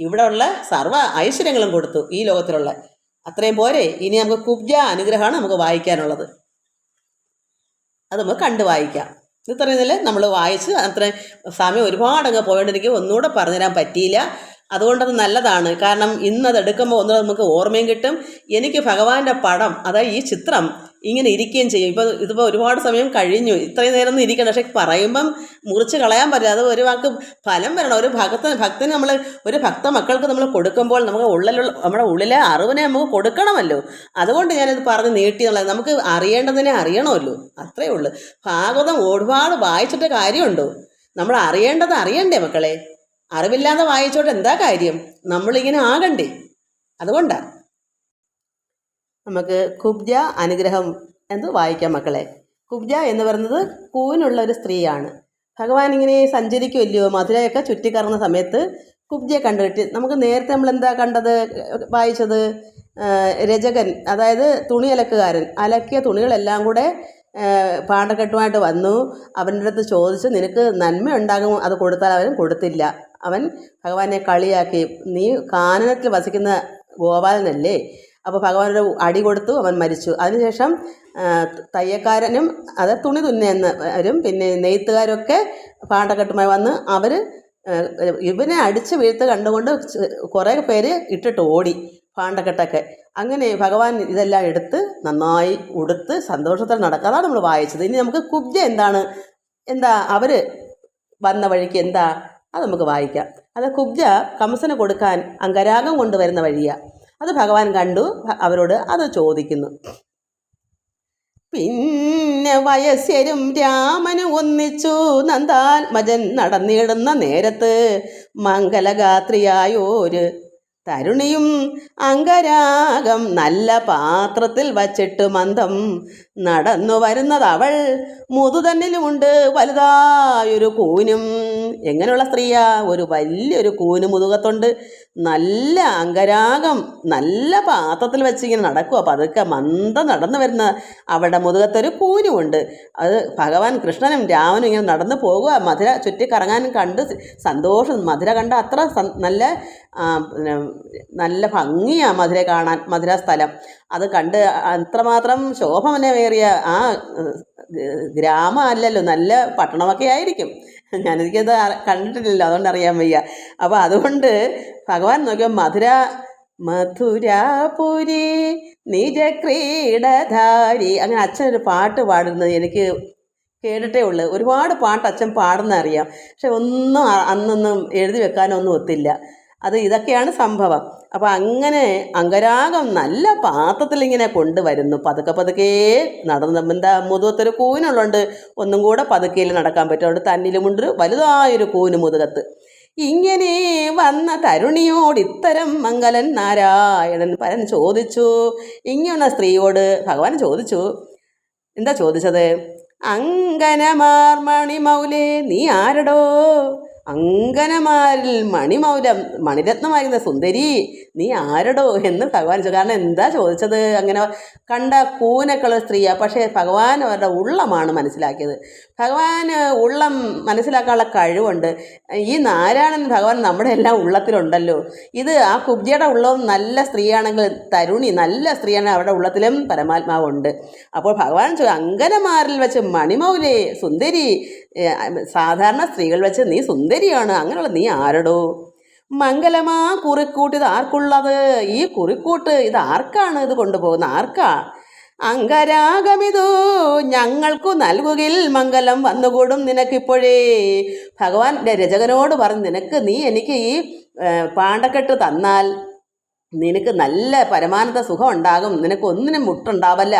ഇവിടെ ഉള്ള സർവ്വ ഐശ്വര്യങ്ങളും കൊടുത്തു ഈ ലോകത്തിലുള്ള. അത്രയും പോരെ? ഇനി നമുക്ക് കുബ്ജ അനുഗ്രഹമാണ് നമുക്ക് വായിക്കാനുള്ളത്. അത് നമുക്ക് കണ്ടു വായിക്കാം. ഇത്രയും നമ്മൾ വായിച്ച് അത്ര സമയം ഒരുപാടങ്ങ് പോയോണ്ട് എനിക്ക് ഒന്നുകൂടെ പറഞ്ഞുതരാൻ പറ്റിയില്ല. അതുകൊണ്ടത് നല്ലതാണ്. കാരണം ഇന്നത് എടുക്കുമ്പോൾ ഒന്നുകൂടെ നമുക്ക് ഓർമ്മയും കിട്ടും. എനിക്ക് ഭഗവാന്റെ പടം, അതായത് ഈ ചിത്രം ഇങ്ങനെ ഇരിക്കുകയും ചെയ്യും. ഇതിപ്പോൾ ഒരുപാട് സമയം കഴിഞ്ഞു, ഇത്രയും നേരം ഒന്നും ഇരിക്കണം. പക്ഷെ പറയുമ്പം മുറിച്ച് കളയാൻ പറ്റില്ല. അത് ഒരു വാക്ക് ഫലം വരണം. ഒരു ഭക്തന് നമ്മൾ ഒരു ഭക്ത മക്കൾക്ക് നമ്മൾ കൊടുക്കുമ്പോൾ നമുക്ക് നമ്മുടെ ഉള്ളിലെ അറിവിനെ നമുക്ക് കൊടുക്കണമല്ലോ. അതുകൊണ്ട് ഞാനിത് പറഞ്ഞ് നീട്ടിയുള്ളത്, നമുക്ക് അറിയേണ്ടതിനെ അറിയണമല്ലോ, അത്രയേ ഉള്ളൂ. ഭാഗവതം ഒരുപാട് വായിച്ചിട്ട് കാര്യമുണ്ടോ? നമ്മൾ അറിയേണ്ടത് അറിയണ്ടേ മക്കളെ? അറിവില്ലാതെ വായിച്ചോട്ട് എന്താ കാര്യം? നമ്മളിങ്ങനെ ആകണ്ടേ? അതുകൊണ്ടാണ്. നമുക്ക് കുബ്ജ അനുഗ്രഹം എന്ന് വായിക്കാം മക്കളെ. കുബ്ജ എന്ന് പറയുന്നത് കൂനുള്ള ഒരു സ്ത്രീയാണ്. ഭഗവാൻ ഇങ്ങനെ സഞ്ചരിക്കുമല്ലയോ, മധുരയൊക്കെ ചുറ്റിക്കറങ്ങുന്ന സമയത്ത് കുബ്ജയെ കണ്ടിട്ട് നമുക്ക് നേരത്തെ നമ്മൾ എന്താ കണ്ടത്, വായിച്ചത്? രജകൻ, അതായത് തുണി അലക്കുകാരൻ, അലക്കിയ തുണികളെല്ലാം കൂടെ പാണ്ടക്കെട്ടുമായിട്ട് വന്നു. അവൻ്റെ അടുത്ത് ചോദിച്ച്, നിനക്ക് നന്മ ഉണ്ടാകും അത് കൊടുത്താൽ അവൻ കൊടുത്തില്ല. അവൻ ഭഗവാനെ കളിയാക്കി, നീ കാനനത്തിൽ വസിക്കുന്ന ഗോപാലനല്ലേ? അപ്പോൾ ഭഗവാനൊരു അടി കൊടുത്തു, അവൻ മരിച്ചു. അതിനുശേഷം തയ്യക്കാരനും അത് തുണി തുന്നുന്നവരും പിന്നെ നെയ്ത്തുകാരൊക്കെ പാണ്ടക്കെട്ടുമായി വന്ന് അവർ ഇവനെ അടിച്ച് വീഴ്ത്ത് കണ്ടുകൊണ്ട് കുറേ പേര് ഇട്ടിട്ട് ഓടി പാണ്ടക്കെട്ടൊക്കെ. അങ്ങനെ ഭഗവാൻ ഇതെല്ലാം എടുത്ത് നന്നായി ഉടുത്ത് സന്തോഷത്തിൽ നടക്കുക. അതാണ് നമ്മൾ വായിച്ചത്. ഇനി നമുക്ക് കുബ്ജ എന്താ അവർ വന്ന വഴിക്ക് എന്താ, അത് നമുക്ക് വായിക്കാം. അത് കുബ്ജ കംസന് കൊടുക്കാൻ അംഗരാഗം കൊണ്ടുവരുന്ന വഴിയാണ്. അത് ഭഗവാൻ കണ്ടു, അവരോട് അത് ചോദിക്കുന്നു. പിന്നെ വയസ്സരും രാമനും ഒന്നിച്ചു നന്ദാത്മജൻ നടന്നിടുന്ന നേരത്ത് മംഗലഗാത്രിയായോര് തരുണിയും അംഗരാഗം നല്ല പാത്രത്തിൽ വച്ചിട്ട് മന്ദം നടന്നു വരുന്നത് അവൾ മുതുതന്നിലുമുണ്ട് വലുതായൊരു കൂനും. എങ്ങനെയുള്ള സ്ത്രീയാ? ഒരു വലിയൊരു കൂന് മുതുകത്തുണ്ട്, നല്ല അംഗരാഗം നല്ല പാത്രത്തിൽ വെച്ചിങ്ങനെ നടക്കുക. പതുക്കെ മന്ദം നടന്നു വരുന്ന അവളുടെ മുതുകത്തൊരു കൂനുമുണ്ട്. അത് ഭഗവാൻ കൃഷ്ണനും രാമനും ഇങ്ങനെ നടന്നു പോകുക, മധുര ചുറ്റിക്കറങ്ങാനും കണ്ട് സന്തോഷം. മധുര കണ്ട അത്ര നല്ല ഭംഗിയാണ് മധുര കാണാൻ, മധുര സ്ഥലം. അത് കണ്ട് അത്രമാത്രം ശോഭമനമേറിയ ആ ഗ്രാമം അല്ലല്ലോ, നല്ല പട്ടണമൊക്കെ ആയിരിക്കും. ഞാനെനിക്കത് കണ്ടിട്ടില്ലല്ലോ, അതുകൊണ്ട് അറിയാൻ വയ്യ. അപ്പോൾ അതുകൊണ്ട് ഭഗവാൻ നോക്കിയാൽ മധുരാപുരി നിജ ക്രീഡധാരി, അങ്ങനെ അച്ഛനൊരു പാട്ട് പാടുന്നത് എനിക്ക് കേട്ടിട്ടേ ഉള്ളൂ. ഒരുപാട് പാട്ട് അച്ഛൻ പാടുന്ന അറിയാം, പക്ഷെ ഒന്നും അന്നൊന്നും എഴുതി വെക്കാനൊന്നും ഒത്തില്ല. ഇതൊക്കെയാണ് സംഭവം. അപ്പോൾ അങ്ങനെ അംഗരാഗം നല്ല പാത്രത്തിൽ ഇങ്ങനെ കൊണ്ടുവരുന്നു. പതുക്കെ പതുക്കെ നടന്ന് എന്താ മുതുകത്തൊരു കൂനുള്ളതുകൊണ്ട് ഒന്നും കൂടെ പതുക്കയിൽ നടക്കാൻ പറ്റും. അവിടെ തന്നിലുമുണ്ടൊരു വലുതായൊരു കൂന് മുതുകത്ത്. ഇങ്ങനെ വന്ന തരുണിയോട് ഇത്തരം മംഗലൻ നാരായണൻ പരൻ ചോദിച്ചു. ഇങ്ങനെയുള്ള സ്ത്രീയോട് ഭഗവാൻ ചോദിച്ചു. എന്താ ചോദിച്ചത്? അങ്കനമാർ മണിമൗലേ നീ ആരടോ? അങ്കനമാരിൽ മണിരത്നമായിരുന്ന സുന്ദരി നീ ആരടോ എന്ന് ഭഗവാൻ ചോദിച്ചു. കാരണം എന്താ ചോദിച്ചത്? അങ്ങനെ കണ്ട കൂനക്കുള്ള സ്ത്രീയാണ്, പക്ഷേ ഭഗവാൻ അവരുടെ ഉള്ളമാണ് മനസ്സിലാക്കിയത്. ഭഗവാന് ഉള്ളം മനസ്സിലാക്കാനുള്ള കഴിവുണ്ട്. ഈ നാരായണൻ ഭഗവാൻ നമ്മുടെ എല്ലാം ഉള്ളത്തിലുണ്ടല്ലോ. ആ കുബ്ജയുടെ ഉള്ളവും നല്ല സ്ത്രീയാണെങ്കിൽ, തരുണി നല്ല സ്ത്രീയാണെങ്കിൽ അവരുടെ ഉള്ളത്തിലും പരമാത്മാവുണ്ട്. അപ്പോൾ ഭഗവാൻ അങ്കനമാരിൽ വെച്ച് മണിമൗലേ സുന്ദരി, സാധാരണ സ്ത്രീകൾ വെച്ച് നീ സുന്ദരിയാണ്, അങ്ങനെയുള്ള നീ ആരടോ? മംഗലമാ കുറിക്കൂട്ട് ഇത് ആർക്കുള്ളത്? ഈ കുറിക്കൂട്ട് ഇത് ആർക്കാണ്? ഇത് കൊണ്ടുപോകുന്ന ആർക്കാ? അംഗരാഗമിതു ഞങ്ങൾക്കു നൽകുകിൽ മംഗലം വന്നുകൂടും നിനക്കിപ്പോഴേ. ഭഗവാന്റെ രചകനോട് പറഞ്ഞു, നീ എനിക്ക് ഈ പാണ്ടക്കെട്ട് തന്നാൽ നിനക്ക് നല്ല പരമാനന്ദ സുഖം ഉണ്ടാകും, നിനക്ക് ഒന്നിനും മുട്ടുണ്ടാവല്ല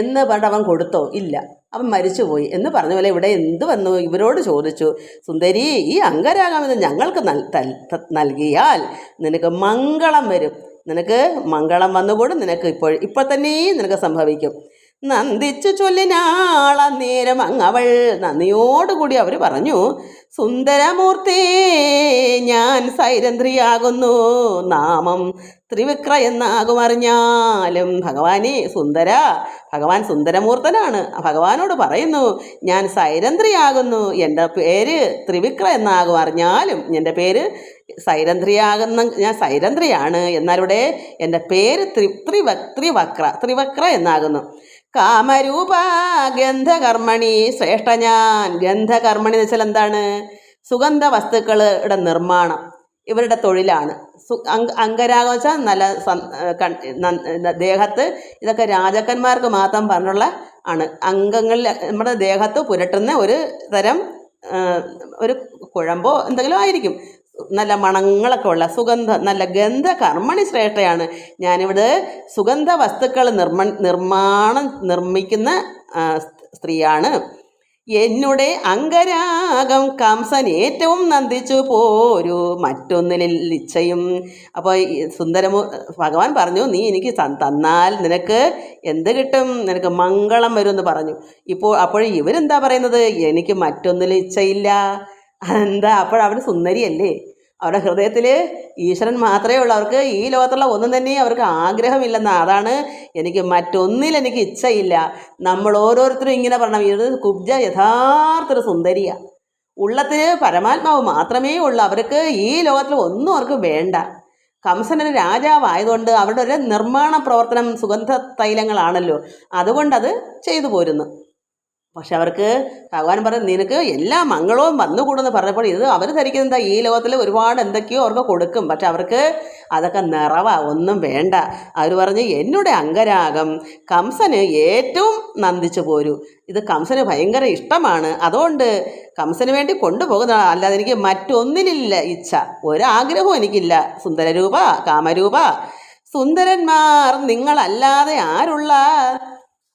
എന്ന് പറഞ്ഞ് അവൻ കൊടുത്തോ? ഇല്ല, അവൻ മരിച്ചുപോയി എന്ന് പറഞ്ഞ പോലെ ഇവിടെ എന്ത് വന്നു? ഇവരോട് ചോദിച്ചു, സുന്ദരി ഈ അംഗരാഗം ഇത് ഞങ്ങൾക്ക് നൽകിയാൽ നിനക്ക് മംഗളം വരും, നിനക്ക് മംഗളം വന്നുകൂടും, നിനക്ക് ഇപ്പോൾ തന്നെ നിനക്ക് സംഭവിക്കും. നന്ദിച്ചു ചൊല്ലിനാളന്നേരം അങ്ങവൾ നന്ദിയോടുകൂടി അവർ പറഞ്ഞു, സുന്ദരമൂർത്തി ഞാൻ സൈരന്ധ്രിയാകുന്നു, നാമം ത്രിവിക്ര എന്നാകും അറിഞ്ഞാലും. ഭഗവാൻ സുന്ദരമൂർത്തനാണ്. ഭഗവാനോട് പറയുന്നു, ഞാൻ സൈരന്ധ്രിയാകുന്നു, എൻ്റെ പേര് ത്രിവിക്ര എന്നാകും അറിഞ്ഞാലും. എൻ്റെ പേര് ഞാൻ സൈരന്ധ്രിയാണ്, എന്നാലിവിടെ എൻ്റെ പേര് ത്രിവക്ര എന്നാകുന്നു. കാമരൂപ ഗന്ധകർമ്മണി ശ്രേഷ്ഠ ഞാൻ. ഗന്ധകർമ്മണി എന്ന് വെച്ചാൽ എന്താണ്? സുഗന്ധ വസ്തുക്കളുടെ നിർമ്മാണം ഇവരുടെ തൊഴിലാണ്. അംഗരാഗം വെച്ചാൽ നല്ല ദേഹത്ത്, ഇതൊക്കെ രാജാക്കന്മാർക്ക് മാത്രം പറഞ്ഞുള്ള ആണ്. അംഗങ്ങളിൽ നമ്മുടെ ദേഹത്ത് പുരട്ടുന്ന ഒരു തരം ഒരു കുഴമ്പോ എന്തെങ്കിലും ആയിരിക്കും. നല്ല മണങ്ങളൊക്കെ ഉള്ള നല്ല ഗന്ധകർമ്മണി ശ്രേഷ്ഠയാണ്. ഞാനിവിടെ സുഗന്ധ വസ്തുക്കൾ നിർമ്മിക്കുന്ന സ്ത്രീയാണ്. എന്നുടെ അംഗരാഗം കംസൻ ഏറ്റവും നന്ദിച്ചു പോരു മറ്റൊന്നിനിൽ ഇച്ഛയും. അപ്പോൾ ഭഗവാൻ പറഞ്ഞു, നീ എനിക്ക് തന്നാൽ നിനക്ക് എന്ത് കിട്ടും? നിനക്ക് മംഗളം വരും എന്ന് പറഞ്ഞു. അപ്പോൾ ഇവരെന്താ പറയുന്നത്? എനിക്ക് മറ്റൊന്നിൽ ഇച്ഛയില്ല. എന്താ? അപ്പോഴവർ സുന്ദരിയല്ലേ? അവരുടെ ഹൃദയത്തിൽ ഈശ്വരൻ മാത്രമേ ഉള്ളൂ. അവർക്ക് ഈ ലോകത്തുള്ള ഒന്നും തന്നെ അവർക്ക് ആഗ്രഹമില്ലെന്ന്. അതാണ് എനിക്ക് മറ്റൊന്നിൽ ഇച്ഛയില്ല. നമ്മൾ ഓരോരുത്തരും ഇങ്ങനെ പറയണം, ഇത് കുബ്ജ യഥാർത്ഥ സുന്ദരിയാണ്. ഉള്ളത്തിന് പരമാത്മാവ് മാത്രമേ ഉള്ളൂ. അവർക്ക് ഈ ലോകത്തിൽ ഒന്നും അവർക്ക് വേണ്ട. കംസനൊരു രാജാവായതുകൊണ്ട് അവരുടെ ഒരു നിർമ്മാണ പ്രവർത്തനം സുഗന്ധ തൈലങ്ങളാണല്ലോ, അതുകൊണ്ടത് ചെയ്തു പോരുന്നു. പക്ഷെ അവർക്ക് ഭഗവാൻ പറഞ്ഞു, നിനക്ക് എല്ലാ മംഗളവും വന്നുകൂടെന്ന് പറഞ്ഞപ്പോൾ ഇത് അവർ ധരിക്കുന്നത് ഈ ലോകത്തിൽ ഒരുപാട് എന്തൊക്കെയോ അവർക്ക് കൊടുക്കും. പക്ഷെ അവർക്ക് അതൊക്കെ ഒന്നും വേണ്ട. അവർ പറഞ്ഞ്, എന്നുടെ അംഗരാഗം കംസന് ഏറ്റവും നന്ദിച്ചു പോരൂ. ഇത് കംസന് ഭയങ്കര ഇഷ്ടമാണ്, അതുകൊണ്ട് കംസന് വേണ്ടി കൊണ്ടുപോകുന്ന, അല്ലാതെ എനിക്ക് മറ്റൊന്നിനില്ല ഇച്ഛ, ഒരാഗ്രഹവും എനിക്കില്ല. സുന്ദരരൂപ, കാമരൂപ, സുന്ദരന്മാർ നിങ്ങളല്ലാതെ ആരുള്ള?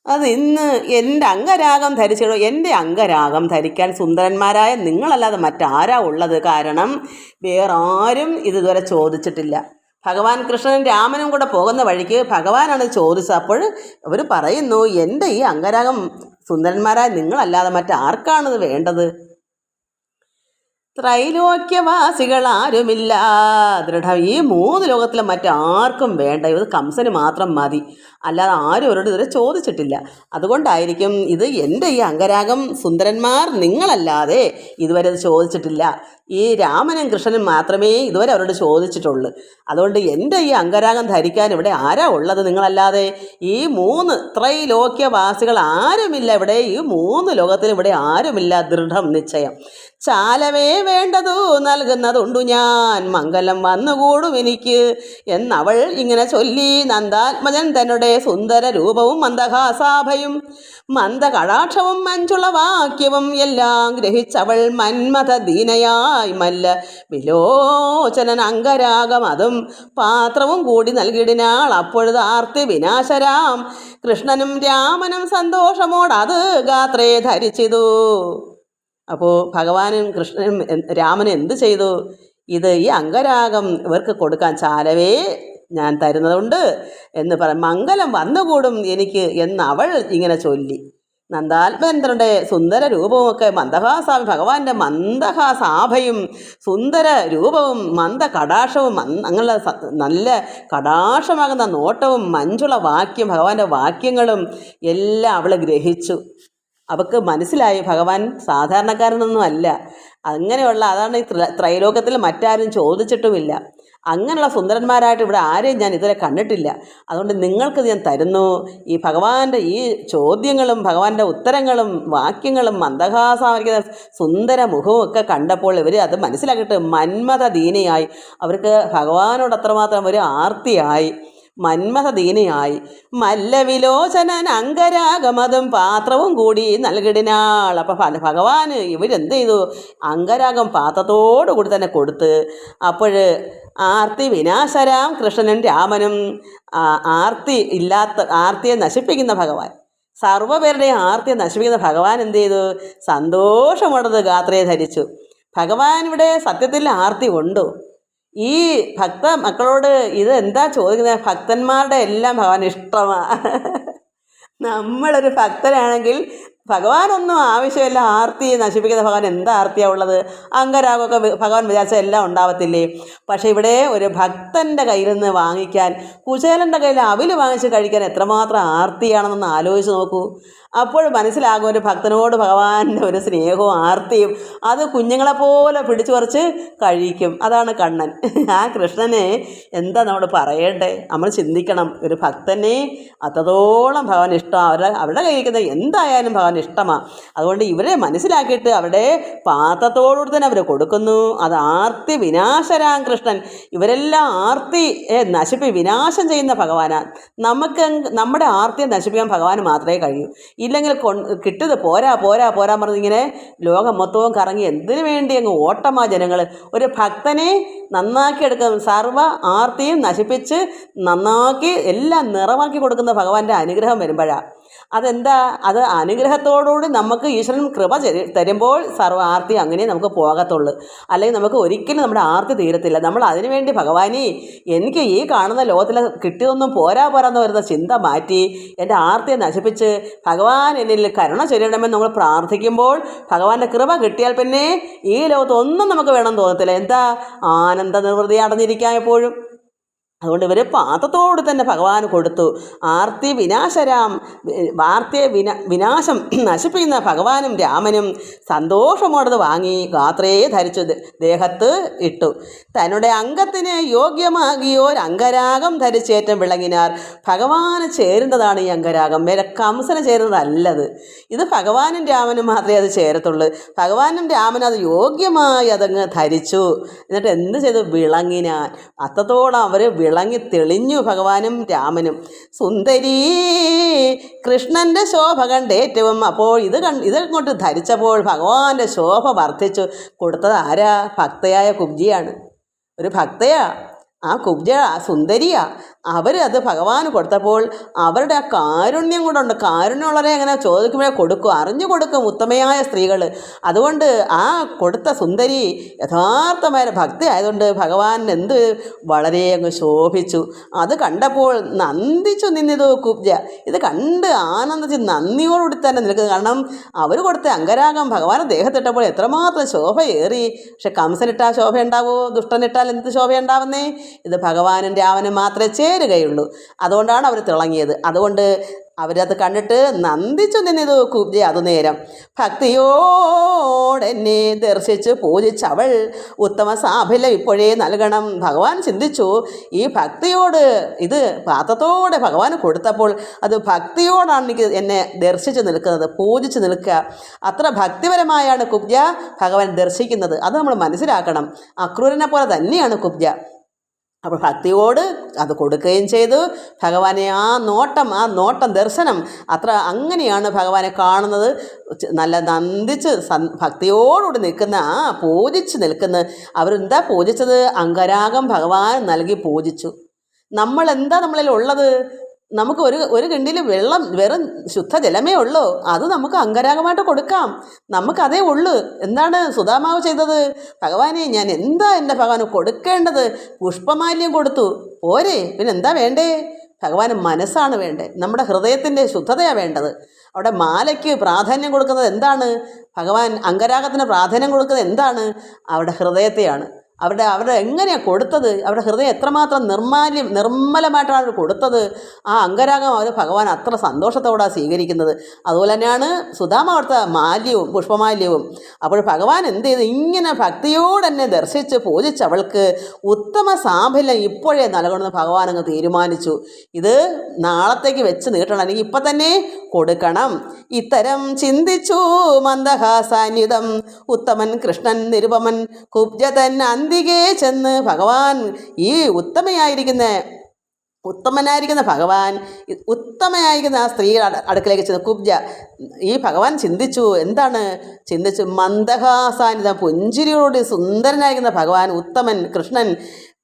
അത് ഇന്ന് എൻ്റെ അംഗരാഗം ധരിച്ചിടോ. എൻ്റെ അംഗരാഗം ധരിക്കാൻ സുന്ദരന്മാരായ നിങ്ങളല്ലാതെ മറ്റാരാ ഉള്ളത്? കാരണം വേറെ ആരും ഇതുവരെ ചോദിച്ചിട്ടില്ല. ഭഗവാൻ കൃഷ്ണനും രാമനും കൂടെ പോകുന്ന വഴിക്ക് ഭഗവാനാണ് ചോദിച്ചത്. അപ്പോൾ അവർ പറയുന്നു, എൻ്റെ ഈ അംഗരാഗം സുന്ദരന്മാരായ നിങ്ങളല്ലാതെ മറ്റാർക്കാണിത് വേണ്ടത്? ത്രൈലോക്യവാസികൾ ആരുമില്ല ദൃഢം. ഈ 3 ലോകത്തിലും മറ്റാർക്കും വേണ്ട. ഇത് കംസന് മാത്രം മതി, അല്ലാതെ ആരും അവരോട് ഇതുവരെ ചോദിച്ചിട്ടില്ല. അതുകൊണ്ടായിരിക്കും ഇത് എൻ്റെ ഈ അംഗരാഗം സുന്ദരന്മാർ നിങ്ങളല്ലാതെ ഇതുവരെ ഇത് ചോദിച്ചിട്ടില്ല. ഈ രാമനും കൃഷ്ണനും മാത്രമേ ഇതുവരെ അവരോട് ചോദിച്ചിട്ടുള്ളൂ. അതുകൊണ്ട് എൻ്റെ ഈ അംഗരാഗം ധരിക്കാൻ ഇവിടെ ആരാ ഉള്ളത് നിങ്ങളല്ലാതെ? ഈ 3 ത്രൈലോക്യവാസികൾ ആരുമില്ല ഇവിടെ. ഈ 3 ലോകത്തിലും ഇവിടെ ആരുമില്ല. ദൃഢം, നിശ്ചയം. ചാലവേ വേണ്ടതു നൽകുന്നതുണ്ടു ഞാൻ, മംഗലം വന്നുകൂടും എനിക്ക് എന്നവൾ ഇങ്ങനെ ചൊല്ലി. നന്ദാത്മജൻ തന്നെ സുന്ദര രൂപവും മന്ദഹാസാഭയും മന്ദകടാക്ഷവും മഞ്ചുള വാക്യവും എല്ലാം ഗ്രഹിച്ചവൾ മന്മഥ ദീനയായി മല്ല വിലോചനൻ അംഗരാഗം അതും പാത്രവും കൂടി നൽകിടിനാൾ. അപ്പോഴത് ആർത്തി വിനാശരാം കൃഷ്ണനും രാമനും സന്തോഷമോടത് ഗാത്രേ ധരിച്ചിതു. അപ്പോൾ ഭഗവാനും കൃഷ്ണനും രാമനും എന്ത് ചെയ്തു? ഈ അംഗരാഗം ഇവർക്ക് കൊടുക്കാൻ ചാലവേ ഞാൻ തരുന്നതുണ്ട് എന്ന് മംഗലം വന്നുകൂടും എനിക്ക് എന്ന് അവൾ ഇങ്ങനെ ചൊല്ലി. നന്ദാത്മേന്ദ്രൻ്റെ സുന്ദര രൂപവുമൊക്കെ ഭഗവാന്റെ മന്ദഹാസാഭയും സുന്ദര രൂപവും മന്ദകടാക്ഷവും അങ്ങനെ നല്ല കടാക്ഷമാകുന്ന നോട്ടവും മഞ്ചുള വാക്യം ഭഗവാന്റെ വാക്യങ്ങളും എല്ലാം അവൾ ഗ്രഹിച്ചു. അവൾക്ക് മനസ്സിലായി ഭഗവാൻ സാധാരണക്കാരനൊന്നും അല്ല. അങ്ങനെയുള്ള അതാണ് ഈ ത്രൈലോകത്തിൽ മറ്റാരും ചോദിച്ചിട്ടുമില്ല. അങ്ങനെയുള്ള സുന്ദരന്മാരായിട്ട് ഇവിടെ ആരെയും ഞാൻ ഇതുവരെ കണ്ടിട്ടില്ല. അതുകൊണ്ട് നിങ്ങൾക്ക് ഞാൻ തരുന്നു. ഈ ഭഗവാന്റെ ഈ ചോദ്യങ്ങളും ഭഗവാന്റെ ഉത്തരങ്ങളും വാക്യങ്ങളും മന്ദഹാസമായിരിക്കുന്ന സുന്ദര മുഖവും ഒക്കെ കണ്ടപ്പോൾ ഇവർ അത് മനസ്സിലാക്കിയിട്ട് മന്മഥ ദീനയായി. അവർക്ക് ഭഗവാനോട് അത്രമാത്രം ഒരു ആർത്തിയായി, മന്മഥ ദീനയായി. മല്ലവിലോചനൻ അംഗരാഗമതും പാത്രവും കൂടി നൽകിടിനാൾ. അപ്പം ഭഗവാന് ഇവരെന്ത് ചെയ്തു? അംഗരാഗം പാത്രത്തോടു കൂടി തന്നെ കൊടുത്ത്. അപ്പോൾ ആർത്തി വിനാശരാം കൃഷ്ണനും രാമനും, ആർത്തിയെ നശിപ്പിക്കുന്ന ഭഗവാൻ, സർവ്വപേരുടെയും ആർത്തിയെ നശിപ്പിക്കുന്ന ഭഗവാൻ എന്ത് ചെയ്തു? സന്തോഷമുള്ളത് ഗാത്രയെ ധരിച്ചു. ഭഗവാൻ ഇവിടെ സത്യത്തിൽ ആർത്തി ഉണ്ടോ? ഈ ഭക്ത മക്കളോട് ഇത് എന്താ ചോദിക്കുന്നത്? ഭക്തന്മാരുടെ എല്ലാം ഭഗവാൻ ഇഷ്ടമാണ്. നമ്മളൊരു ഭക്തനാണെങ്കിൽ ഭഗവാനൊന്നും ആവശ്യമില്ല. ആർത്തി നശിപ്പിക്കുന്ന ഭഗവാൻ എന്താ ആർത്തിയാണ് ഉള്ളത്? അംഗരാഗമൊക്കെ ഭഗവാൻ വിചാരിച്ചാൽ എല്ലാം ഉണ്ടാവത്തില്ലേ? പക്ഷേ ഇവിടെ ഒരു ഭക്തൻ്റെ കയ്യിൽ നിന്ന് വാങ്ങിക്കാൻ, കുചേലൻ്റെ കയ്യിൽ അവിൽ വാങ്ങിച്ച് കഴിക്കാൻ എത്രമാത്രം ആർത്തിയാണെന്നൊന്ന് ആലോചിച്ച് നോക്കൂ. അപ്പോൾ മനസ്സിലാകും ഒരു ഭക്തനോട് ഭഗവാന്റെ ഒരു സ്നേഹവും ആർത്തിയും. അത് കുഞ്ഞുങ്ങളെപ്പോലെ പിടിച്ചു പറിച്ച് കഴിക്കും. അതാണ് കണ്ണൻ. ആ കൃഷ്ണനെ എന്താ നമ്മൾ പറയണ്ടേ? നമ്മൾ ചിന്തിക്കണം. ഒരു ഭക്തനെ അത്രത്തോളം ഭഗവാൻ ഇഷ്ടമാണ്. അവരുടെ കയ്യിരിക്കുന്ന എന്തായാലും ഭഗവാൻ ഇഷ്ടമാണ്. അതുകൊണ്ട് ഇവരെ മനസ്സിലാക്കിയിട്ട് അവരുടെ പാത്രത്തോടുകൂടി തന്നെ അവർ കൊടുക്കുന്നു. അത് ആർത്തി വിനാശരാം കൃഷ്ണൻ. ഇവരെല്ലാം ആർത്തി വിനാശം ചെയ്യുന്ന ഭഗവാനാണ്. നമ്മുടെ ആർത്തിയെ നശിപ്പിക്കാൻ ഭഗവാന് മാത്രമേ കഴിയൂ. ഇല്ലെങ്കിൽ കിട്ടിയത് പോരാ പോരാ പോരാൻ പറഞ്ഞിങ്ങനെ ലോകം മൊത്തവും കറങ്ങി എന്തിനു വേണ്ടി അങ്ങ് ഓട്ടമാ ജനങ്ങൾ. ഒരു ഭക്തനെ നന്നാക്കിയെടുക്കും. സർവ്വ ആർത്തിയും നശിപ്പിച്ച് നന്നാക്കി എല്ലാം നിറമാക്കി കൊടുക്കുന്ന ഭഗവാന്റെ അനുഗ്രഹം വരുമ്പോഴാണ്. അതെന്താ? അത് അനുഗ്രഹത്തോടുകൂടി നമുക്ക് ഈശ്വരൻ കൃപ തരുമ്പോൾ സർവ്വ ആർത്തി അങ്ങനെ നമുക്ക് പോകത്തുള്ളൂ. അല്ലെങ്കിൽ നമുക്ക് ഒരിക്കലും നമ്മുടെ ആർത്തി തീരത്തില്ല. നമ്മൾ അതിനുവേണ്ടി ഭഗവാനെ എനിക്ക് ഈ കാണുന്ന ലോകത്തിൽ കിട്ടിയതൊന്നും പോരാ പോരാന്ന് വരുന്ന ചിന്ത മാറ്റി എൻ്റെ ആർത്തിയെ നശിപ്പിച്ച് ഭഗവാൻ എന്നിൽ കരുണ ചൊരിയണമെന്ന് നമ്മൾ പ്രാർത്ഥിക്കുമ്പോൾ ഭഗവാന്റെ കൃപ കിട്ടിയാൽ പിന്നെ ഈ ലോകത്ത് ഒന്നും നമുക്ക് വേണമെന്ന് തോന്നത്തില്ല. എന്താ? ആനന്ദ നിർവൃതി അടഞ്ഞിരിക്കാൻ എപ്പോഴും. അതുകൊണ്ട് ഇവർ പാത്രത്തോട് തന്നെ ഭഗവാൻ കൊടുത്തു. ആർത്തി വിനാശരാം, വിനാശം നശിപ്പിക്കുന്ന ഭഗവാനും രാമനും സന്തോഷമോടത് വാങ്ങി ഗാത്രേ ധരിച്ചു ദേഹത്ത് ഇട്ടു. തന്നുടെ അംഗത്തിന് യോഗ്യമാകിയോരംഗരാഗം ധരിച്ചേറ്റം വിളങ്ങിനാർ. ഭഗവാന് ചേരുന്നതാണ് ഈ അംഗരാഗം, വേറെ കംസന് ചേരുന്നതല്ലത്. ഇത് ഭഗവാനും രാമനും മാത്രമേ അത് ചേരത്തുള്ളൂ. ഭഗവാനും രാമനും അത് യോഗ്യമായി അതങ്ങ് ധരിച്ചു. എന്നിട്ട് എന്ത് ചെയ്തു? വിളങ്ങിനാൻ. അത്രത്തോളം അവർ വിളങ്ങി തെളിഞ്ഞു ഭഗവാനും രാമനും. സുന്ദരീ കൃഷ്ണൻ്റെ ശോഭ കണ്ടേറ്റവും. അപ്പോൾ ഇതങ്ങോട്ട് ധരിച്ചപ്പോൾ ഭഗവാന്റെ ശോഭ വർദ്ധിച്ചു. കൊടുത്തത് ആരാ? ഭക്തയായ കുബ്ജിയാണ്. ഒരു ഭക്തയാ. ആ കുബ്ജ സുന്ദരിയാ. അത് ഭഗവാന് കൊടുത്തപ്പോൾ അവരുടെ ആ കാരുണ്യം കൊണ്ടുണ്ട്. കാരുണ്യമുള്ളവരെ അങ്ങനെ ചോദിക്കുമ്പോഴേ കൊടുക്കും, അറിഞ്ഞു കൊടുക്കും ഉത്തമയായ സ്ത്രീകൾ. അതുകൊണ്ട് ആ കൊടുത്ത സുന്ദരി യഥാർത്ഥമായ ഭക്തി ആയതുകൊണ്ട് ഭഗവാൻ വളരെ അങ്ങ് ശോഭിച്ചു. അത് കണ്ടപ്പോൾ നന്ദിച്ചു നിന്നിതു കുബ്ജ. ഇത് കണ്ട് ആനന്ദിച്ച് നന്ദിയോടുകൂടി തന്നെ നിൽക്കുന്നത്. കാരണം അവർ കൊടുത്ത അംഗരാഗം ഭഗവാന്റെ ദേഹത്തിട്ടപ്പോൾ എത്രമാത്രം ശോഭയേറി. പക്ഷെ കംസനിട്ടാൽ ശോഭ ഉണ്ടാവുമോ? ദുഷ്ടനിട്ടാൽ എന്ത് ശോഭ ഉണ്ടാവുന്നേ? ഇത് ഭഗവാനും രാമനും മാത്രമേ ചേരുകയുള്ളൂ. അതുകൊണ്ടാണ് അവർ തിളങ്ങിയത്. അതുകൊണ്ട് അവരത് കണ്ടിട്ട് നന്ദിച്ചു നിന്നിതു കുബ്ജ. അതുനേരം ഭക്തിയോടെന്നെ ദർശിച്ച് പൂജിച്ചവൾ ഉത്തമ സാഫല്യം ഇപ്പോഴേ നൽകണം. ഭഗവാൻ ചിന്തിച്ചു, ഈ ഭക്തിയോട് ഇത് പാത്രത്തോടെ ഭഗവാൻ കൊടുത്തപ്പോൾ അത് ഭക്തിയോടാണ് എനിക്ക് എന്നെ ദർശിച്ച് നിൽക്കുന്നത്, പൂജിച്ച് നിൽക്കുക. അത്ര ഭക്തിപരമായാണ് കുബ്ജ ഭഗവാൻ ദർശിക്കുന്നത്. അത് നമ്മൾ മനസ്സിലാക്കണം. അക്രൂരനെ പോലെ തന്നെയാണ് കുബ്ജ. അപ്പോൾ ഭക്തിയോട് അത് കൊടുക്കുകയും ചെയ്തു. ഭഗവാനെ ആ നോട്ടം ദർശനം അങ്ങനെയാണ് ഭഗവാനെ കാണുന്നത്. നല്ല നന്ദിച്ച് ഭക്തിയോടുകൂടി നിൽക്കുന്ന പൂജിച്ച് നിൽക്കുന്ന അവരെന്താ പൂജിച്ചത്? അംഗരാഗം ഭഗവാൻ നൽകി പൂജിച്ചു. നമ്മളിൽ ഉള്ളത്? നമുക്ക് ഒരു കിണ്ടിയിൽ വെള്ളം, വെറും ശുദ്ധജലമേ ഉള്ളൂ. അത് നമുക്ക് അംഗരാഗമായിട്ട് കൊടുക്കാം. നമുക്കതേ ഉള്ളൂ. എന്താണ് സുധാമാവ് ചെയ്തത്? ഭഗവാനെ ഞാൻ എന്താ എൻ്റെ ഭഗവാന് കൊടുക്കേണ്ടത്? പുഷ്പമാല്യം കൊടുത്തു പോരെ? പിന്നെ എന്താ വേണ്ടേ? ഭഗവാന് മനസ്സാണ് വേണ്ടത്. നമ്മുടെ ഹൃദയത്തിൻ്റെ ശുദ്ധതയാണ് വേണ്ടത്. അവിടെ മാലയ്ക്ക് പ്രാധാന്യം കൊടുക്കുന്നത് എന്താണ്? ഭഗവാൻ അംഗരാഗത്തിന് പ്രാധാന്യം കൊടുക്കുന്നത് എന്താണ്? അവരുടെ ഹൃദയത്തെയാണ്. അവരുടെ എങ്ങനെയാണ് കൊടുത്തത്? അവരുടെ ഹൃദയം എത്രമാത്രം നിർമ്മലമായിട്ടാണ് അവർ കൊടുത്തത്. ആ അംഗരാഗം അവർ ഭഗവാൻ അത്ര സന്തോഷത്തോടാണ് സ്വീകരിക്കുന്നത്. അതുപോലെ തന്നെയാണ് സുധാമ കൊടുത്ത മാല്യവും പുഷ്പമാല്യവും. അപ്പോൾ ഭഗവാൻ എന്ത് ചെയ്തു? ഇങ്ങനെ ഭക്തിയോടെ തന്നെ ദർശിച്ച് പൂജിച്ചവൾക്ക് ഉത്തമ സാഫല്യം ഇപ്പോഴേ നൽകണമെന്ന് ഭഗവാൻ അങ്ങ് തീരുമാനിച്ചു. ഇത് നാളത്തേക്ക് വെച്ച് നീട്ടണം, അല്ലെങ്കിൽ ഇപ്പം തന്നെ കൊടുക്കണം. ഇത്തരം ചിന്തിച്ചു മന്ദഹാസാന്വിതം ഉത്തമൻ കൃഷ്ണൻ നിരുപമൻ കുബ്ജതൻ അന്തികേ ചെന്ന് ഭഗവാൻ ഈ ഉത്തമനായിരിക്കുന്ന ഭഗവാൻ ഉത്തമയായിരിക്കുന്ന ആ സ്ത്രീയുടെ അടുക്കലേക്ക് ചെന്ന് കുബ്ജ ഈ ഭഗവാൻ ചിന്തിച്ചു. എന്താണ് ചിന്തിച്ചു? മന്ദഹാസാനിത പുഞ്ചിരിയോട് സുന്ദരനായിരിക്കുന്ന ഭഗവാൻ ഉത്തമൻ കൃഷ്ണൻ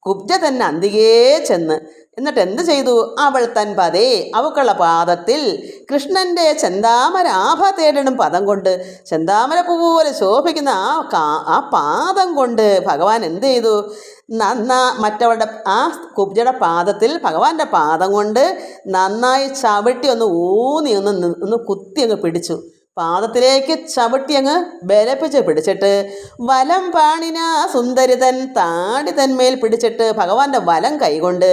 കുബ്ജ തന്നെ അന്തികേ ചെന്ന് എന്നിട്ട് എന്ത് ചെയ്തു? അവൾ തൻ പതേ അവക്കുള്ള പാദത്തിൽ കൃഷ്ണൻ്റെ ചെന്താമരാഭ തേടിടും പദം കൊണ്ട് ചെന്താമര പോലെ ശോഭിക്കുന്ന ആ പാദം കൊണ്ട് ഭഗവാൻ എന്ത് ചെയ്തു? മറ്റവളുടെ ആ കുബ്ജയുടെ പാദത്തിൽ ഭഗവാന്റെ പാദം കൊണ്ട് നന്നായി ചവിട്ടി ഒന്ന് ഊന്നി ഒന്ന് കുത്തി അങ്ങ് പിടിച്ചു. പാദത്തിലേക്ക് ചവിട്ടി അങ്ങ് ബലപ്പിച്ച് പിടിച്ചിട്ട് വലം പാണിന സുന്ദരിതൻ താടി തന്മേൽ പിടിച്ചിട്ട് ഭഗവാന്റെ വലം കൈകൊണ്ട്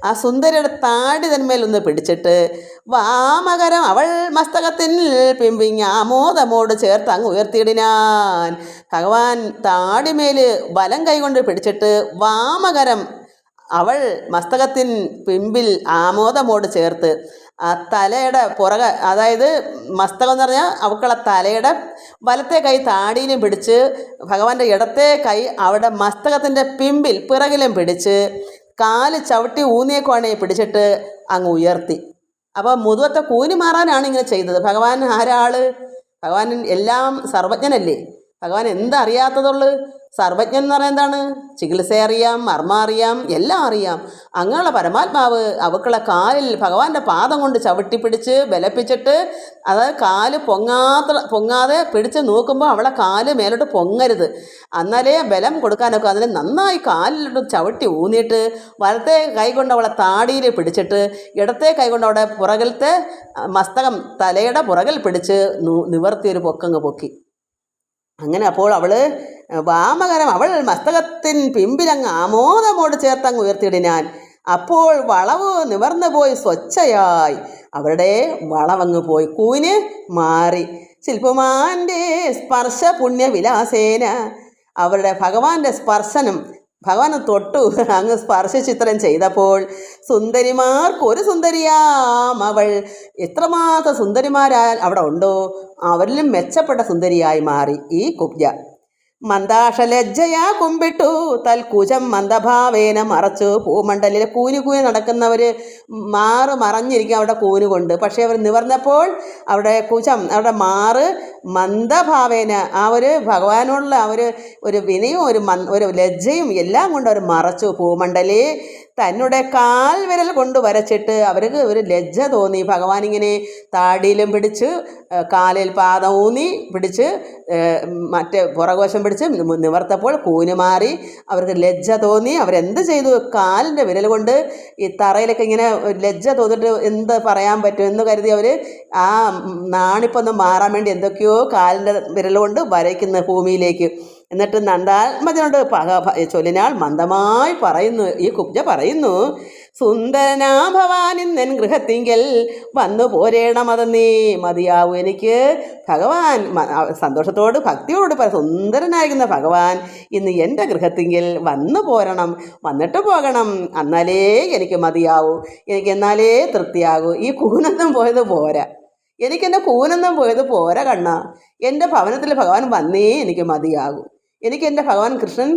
ആ സുന്ദരിയുടെ താടി തന്മേൽ ഒന്ന് പിടിച്ചിട്ട് വാമകരം അവൾ മസ്തകത്തിൽ പിമ്പിങ് ആമോദമോട് ചേർത്ത് അങ്ങ് ഉയർത്തിയിടിനാൻ. ഭഗവാൻ താടിമേൽ വലം കൈകൊണ്ട് പിടിച്ചിട്ട് വാമകരം അവൾ മസ്തകത്തിൻ പിമ്പിൽ ആമോദമോട് ചേർത്ത് ആ തലയുടെ പുറകെ, അതായത് മസ്തകം എന്ന് പറഞ്ഞാൽ അവക്കുള്ള തലയുടെ വലത്തെ കൈ താടിയിലും പിടിച്ച് ഭഗവാന്റെ ഇടത്തെ കൈ അവിടെ മസ്തകത്തിൻ്റെ പിമ്പിൽ പിറകിലും പിടിച്ച് കാല് ചവിട്ടി ഊന്നിയേക്കുവാണെ പിടിച്ചിട്ട് അങ്ങ് ഉയർത്തി. അപ്പോൾ മുതുവത്തെ കൂനി മാറാനാണ് ഇങ്ങനെ ചെയ്തത്. ഭഗവാൻ ആരാള്? ഭഗവാൻ എല്ലാം സർവജ്ഞനല്ലേ. ഭഗവാൻ എന്തറിയാത്തതുള്ളു? സർവജ്ഞൻ എന്ന് പറയുന്നത് എന്താണ്? ചികിത്സ അറിയാം, മർമ്മം അറിയാം, എല്ലാം അറിയാം. അങ്ങനെയുള്ള പരമാത്മാവ് അവക്കുള്ള കാലിൽ ഭഗവാന്റെ പാദം കൊണ്ട് ചവിട്ടി പിടിച്ച് ബലപ്പിച്ചിട്ട്, അതായത് കാല് പൊങ്ങാതെ പിടിച്ച് നോക്കുമ്പോൾ അവളെ കാല് മേലോട്ട് പൊങ്ങരുത്, എന്നാലേ ബലം കൊടുക്കാനൊക്കെ. അതിന് നന്നായി കാലിലോട്ട് ചവിട്ടി ഊന്നിയിട്ട് വലത്തെ കൈ കൊണ്ട് അവളെ താടിയിൽ പിടിച്ചിട്ട് ഇടത്തെ കൈ കൊണ്ട് അവിടെ പുറകിലത്തെ മസ്തകം തലയുടെ പുറകിൽ പിടിച്ച് നിവർത്തിയൊരു പൊക്കങ്ങ് പൊക്കി. അങ്ങനെ അപ്പോൾ അവൾ വാമകരം അവൾ മസ്തകത്തിൻ പിമ്പിലങ്ങ് ആമോദമോട് ചേർത്തങ്ങ് ഉയർത്തിയിടിനാൻ. അപ്പോൾ വളവ് നിവർന്നു പോയി സ്വച്ഛയായി അവരുടെ വളവങ്ങ് പോയി, കൂന് മാറി. ശില്പമാൻ്റെ സ്പർശ പുണ്യവിലാസേന അവരുടെ ഭഗവാന്റെ സ്പർശനം, ഭഗവാൻ തൊട്ടു അങ്ങ് സ്പർശിച്ചിത്രം ചെയ്തപ്പോൾ സുന്ദരിമാർക്കൊരു സുന്ദരിയാം അവൾ. എത്രമാത്രം സുന്ദരിമാരാൽ അവിടെ ഉണ്ടോ അവരിലും മെച്ചപ്പെട്ട സുന്ദരിയായി മാറി ഈ കുബ്ജ. മന്ദാഷലജ്ജയാ കുമ്പിട്ടു തൽക്കുജം മന്ദഭാവേന മറച്ചു. ഭൂമണ്ഡലിൽ കൂനി നടക്കുന്നവർ മറഞ്ഞിരിക്കും അവിടെ കൂനുകൊണ്ട്. പക്ഷേ അവർ നിവർന്നപ്പോൾ അവിടെ കുജം, അവിടെ മാറ് മന്ദഭാവേന ആ ഒരു ഭഗവാനോടുള്ള ഒരു വിനയവും ഒരു ലജ്ജയും എല്ലാം കൊണ്ട് അവർ മറച്ചു. ഭൂമണ്ഡലി തന്നെ കാൽ വിരൽ കൊണ്ട് വരച്ചിട്ട് അവർക്ക് ഒരു ലജ്ജ തോന്നി. ഭഗവാൻ ഇങ്ങനെ താടിയിലും പിടിച്ച് കാലിൽ പാദം ഊന്നി പിടിച്ച് മറ്റേ പുറകുവശം പിടിച്ച് നിവർത്തപ്പോൾ കൂന് മാറി അവർക്ക് ലജ്ജ തോന്നി. അവരെന്ത് ചെയ്തു? കാലിൻ്റെ വിരൽ കൊണ്ട് ഈ തറയിലൊക്കെ ഇങ്ങനെ ലജ്ജ തോന്നിട്ട് എന്ത് പറയാൻ പറ്റും എന്ന് കരുതി അവർ ആ നാണിപ്പൊന്ന് മാറാൻ വേണ്ടി എന്തൊക്കെയോ കാലിൻ്റെ വിരൽ കൊണ്ട് വരയ്ക്കുന്നു ഭൂമിയിലേക്ക്. എന്നിട്ട് നന്ദാത്മജനോട് ചൊല്ലിനാൾ മന്ദമായി പറയുന്നു, ഈ കുബ്ജ പറയുന്നു, സുന്ദരനാ ഭവാനിന്നൻ ഗൃഹത്തിങ്കൽ വന്നു പോരേണമത് നീ മതിയാവൂ. എനിക്ക് ഭഗവാൻ സന്തോഷത്തോട് ഭക്തിയോട് സുന്ദരനായിരിക്കുന്ന ഭഗവാൻ ഇന്ന് എൻ്റെ ഗൃഹത്തിങ്കൽ വന്നു പോരണം, വന്നിട്ട് പോകണം, എന്നാലേ എനിക്ക് മതിയാവൂ, എനിക്ക് എന്നാലേ തൃപ്തിയാകൂ. ഈ കൂനൊന്നും പോയത് പോരാ, എനിക്കെൻ്റെ കൂനൊന്നും പോയത് പോരാ കണ്ണ. എൻ്റെ ഭവനത്തിൽ ഭഗവാൻ വന്നേ എനിക്ക് മതിയാകൂ. എനിക്ക് എൻ്റെ ഭഗവാൻ കൃഷ്ണൻ,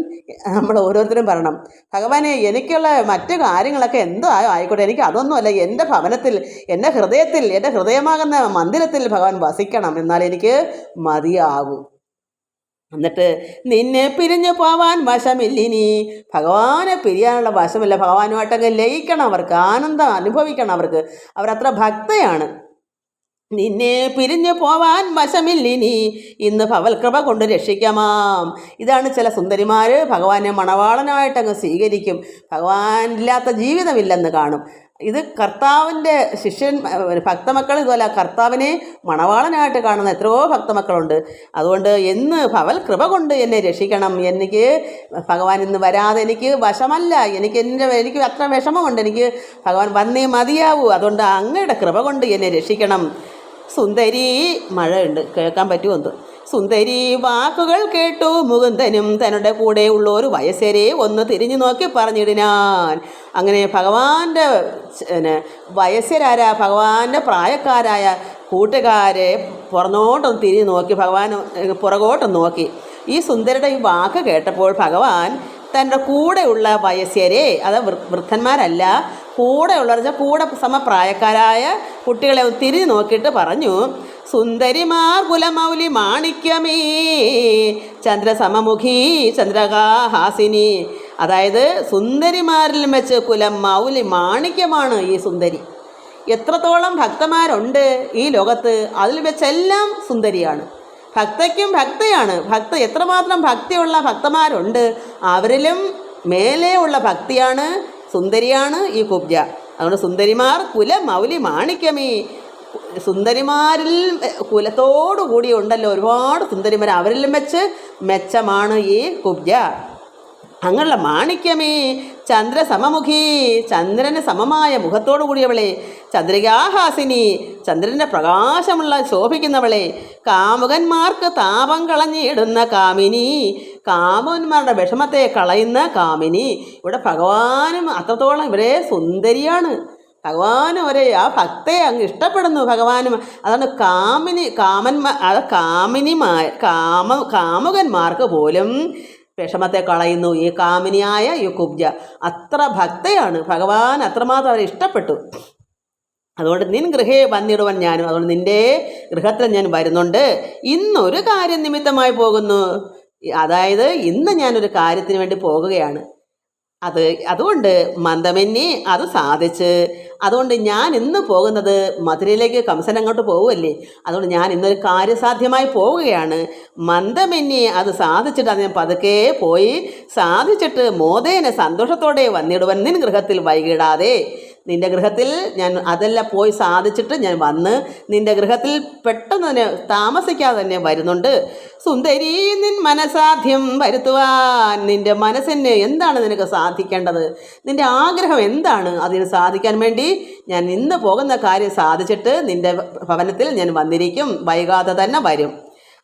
നമ്മൾ ഓരോരുത്തരും പറയണം, ഭഗവാനെ എനിക്കുള്ള മറ്റു കാര്യങ്ങളൊക്കെ എന്തോ ആയിക്കോട്ടെ, എനിക്ക് അതൊന്നുമല്ല, എൻ്റെ ഭവനത്തിൽ, എൻ്റെ ഹൃദയത്തിൽ, എൻ്റെ ഹൃദയമാകുന്ന മന്ദിരത്തിൽ ഭഗവാൻ വസിക്കണം, എന്നാൽ എനിക്ക് മതിയാകൂ. എന്നിട്ട് നിന്നെ പിരിഞ്ഞു പോവാൻ വശമില്ലിനി. ഭഗവാനെ പിരിയാനുള്ള വശമില്ല. ഭഗവാനുമായിട്ടൊക്കെ ലയിക്കണം, അവർക്ക് ആനന്ദം അനുഭവിക്കണം, അവരത്ര ഭക്തയാണ്. നിന്നെ പിരിഞ്ഞു പോവാൻ വശമില്ലിനി ഇന്ന് ഭവൽകൃപ കൊണ്ട് രക്ഷിക്കാമാം. ഇതാണ് ചില സുന്ദരിമാർ ഭഗവാനെ മണവാളനായിട്ടങ്ങ് സ്വീകരിക്കും. ഭഗവാനില്ലാത്ത ജീവിതമില്ലെന്ന് കാണും. ഇത് കർത്താവിൻ്റെ ഭക്തമക്കൾ ഇതുപോലെ കർത്താവിനെ മണവാളനായിട്ട് കാണുന്ന എത്രയോ ഭക്തമക്കളുണ്ട്. അതുകൊണ്ട് എന്ന് ഭവൽ കൃപ കൊണ്ട് എന്നെ രക്ഷിക്കണം, എനിക്ക് ഭഗവാൻ ഇന്ന് വരാതെ എനിക്ക് വശമല്ല, എനിക്ക് അത്ര വിഷമമുണ്ട്, എനിക്ക് ഭഗവാൻ വന്നേ മതിയാവൂ, അതുകൊണ്ട് അങ്ങയുടെ കൃപ കൊണ്ട് എന്നെ രക്ഷിക്കണം. സുന്ദരി, മഴയുണ്ട്, കേൾക്കാൻ പറ്റുമെന്ന്. സുന്ദരി വാക്കുകൾ കേട്ടു മുകുന്ദനും തന്നുടെ കൂടെ ഉള്ളൊരു വയസ്സരെ ഒന്ന് തിരിഞ്ഞു നോക്കി പറഞ്ഞിടിനാൻ. അങ്ങനെ ഭഗവാന്റെ ഭഗവാന്റെ പ്രായക്കാരായ കൂട്ടുകാരെ പുറന്നോട്ടൊന്ന് തിരിഞ്ഞു നോക്കി, ഭഗവാൻ പുറകോട്ടൊന്ന് നോക്കി. ഈ സുന്ദരിയുടെ ഈ വാക്ക് കേട്ടപ്പോൾ ഭഗവാൻ തൻ്റെ കൂടെയുള്ള വയസ്സരെ, അത് വൃദ്ധന്മാരല്ല, കൂടെയുള്ളവർ വെച്ചാൽ കൂടെ സമപ്രായക്കാരായ കുട്ടികളെ തിരിഞ്ഞു നോക്കിയിട്ട് പറഞ്ഞു, സുന്ദരിമാർ കുലമൗലി മാണിക്യമേ ചന്ദ്രസമമുഖി ചന്ദ്രകാഹാസിനി. അതായത് സുന്ദരിമാരിലും വെച്ച് കുലം മൗലി മാണിക്യമാണ് ഈ സുന്ദരി. എത്രത്തോളം ഭക്തന്മാരുണ്ട് ഈ ലോകത്ത്, അതിൽ വെച്ചെല്ലാം സുന്ദരിയാണ്. ഭക്തയ്ക്കും ഭക്തയാണ്. എത്രമാത്രം ഭക്തിയുള്ള ഭക്തന്മാരുണ്ട്, അവരിലും മേലെ ഉള്ള ഭക്തിയാണ്, സുന്ദരിയാണ് ഈ കുബ്ജ. അതുകൊണ്ട് സുന്ദരിമാർ കുല മൗലി മാണിക്യമേ, സുന്ദരിമാരിൽ കുലത്തോടു കൂടി ഉണ്ടല്ലോ ഒരുപാട് സുന്ദരിമാർ, അവരിലും വെച്ച് മെച്ചമാണ് ഈ കുബ്ജ. അങ്ങനെയുള്ള മാണിക്യമേ ചന്ദ്രസമമുഖി, ചന്ദ്രന് സമമായ മുഖത്തോടു കൂടിയവളെ, ചന്ദ്രികാഹാസിനി, ചന്ദ്രൻ്റെ പ്രകാശമുള്ള ശോഭിക്കുന്നവളെ, കാമുകന്മാർക്ക് താപം കളഞ്ഞിടുന്ന കാമിനി, കാമുകന്മാരുടെ വിഷമത്തെ കളയുന്ന കാമിനി. ഇവിടെ ഭഗവാനും അത്രത്തോളം ഇവരെ സുന്ദരിയാണ്. ഭഗവാനും അവരെ ആ ഭക്തയെ അങ്ങ് ഇഷ്ടപ്പെടുന്നു ഭഗവാനും. അതാണ് കാമുകന്മാർക്ക് പോലും വിഷമത്തെ കളയുന്നു ഈ കാമിനിയായ ഈ കുബ്ജ. അത്ര ഭക്തയാണ് ഭഗവാൻ, അത്രമാത്രം അവരെ ഇഷ്ടപ്പെട്ടു. അതുകൊണ്ട് നിൻ ഗൃഹേ വന്നിടുവാൻ ഞാനും, അതുകൊണ്ട് നിൻ്റെ ഗൃഹത്തിൽ ഞാൻ വരുന്നുണ്ട്. ഇന്നൊരു കാര്യം നിമിത്തമായി പോകുന്നു, അതായത് ഇന്ന് ഞാനൊരു കാര്യത്തിന് വേണ്ടി പോകുകയാണ്. അതുകൊണ്ട് മന്ദമെന്നി അത് സാധിച്ച്, അതുകൊണ്ട് ഞാൻ ഇന്ന് പോകുന്നത് മധുരയിലേക്ക്, കംസൻ അങ്ങോട്ട് പോവുമല്ലേ, അതുകൊണ്ട് ഞാൻ ഇന്നൊരു കാര്യസാധ്യമായി പോവുകയാണ്. മന്ദമെന്നി അത് സാധിച്ചിട്ട് അത് ഞാൻ പതുക്കെ പോയി സാധിച്ചിട്ട് മോദേന സന്തോഷത്തോടെ വന്നിടുവൻ നിൻ ഗൃഹത്തിൽ വൈകിടാതെ. നിൻ്റെ ഗൃഹത്തിൽ ഞാൻ അതെല്ലാം പോയി സാധിച്ചിട്ട് ഞാൻ വന്ന് നിൻ്റെ ഗൃഹത്തിൽ പെട്ടെന്ന് തന്നെ താമസിക്കാതെ തന്നെ വരുന്നുണ്ട്. സുന്ദരി നിൻ മനസാധ്യം വരുത്തുവാൻ, നിൻ്റെ മനസ്സിന് എന്താണ് നിനക്ക് സാധിക്കേണ്ടത്, നിൻ്റെ ആഗ്രഹം എന്താണ്, അതിന് സാധിക്കാൻ വേണ്ടി ഞാൻ ഇന്ന് പോകുന്ന കാര്യം സാധിച്ചിട്ട് നിൻ്റെ ഭവനത്തിൽ ഞാൻ വന്നിരിക്കും, വൈകാതെ തന്നെ വരും.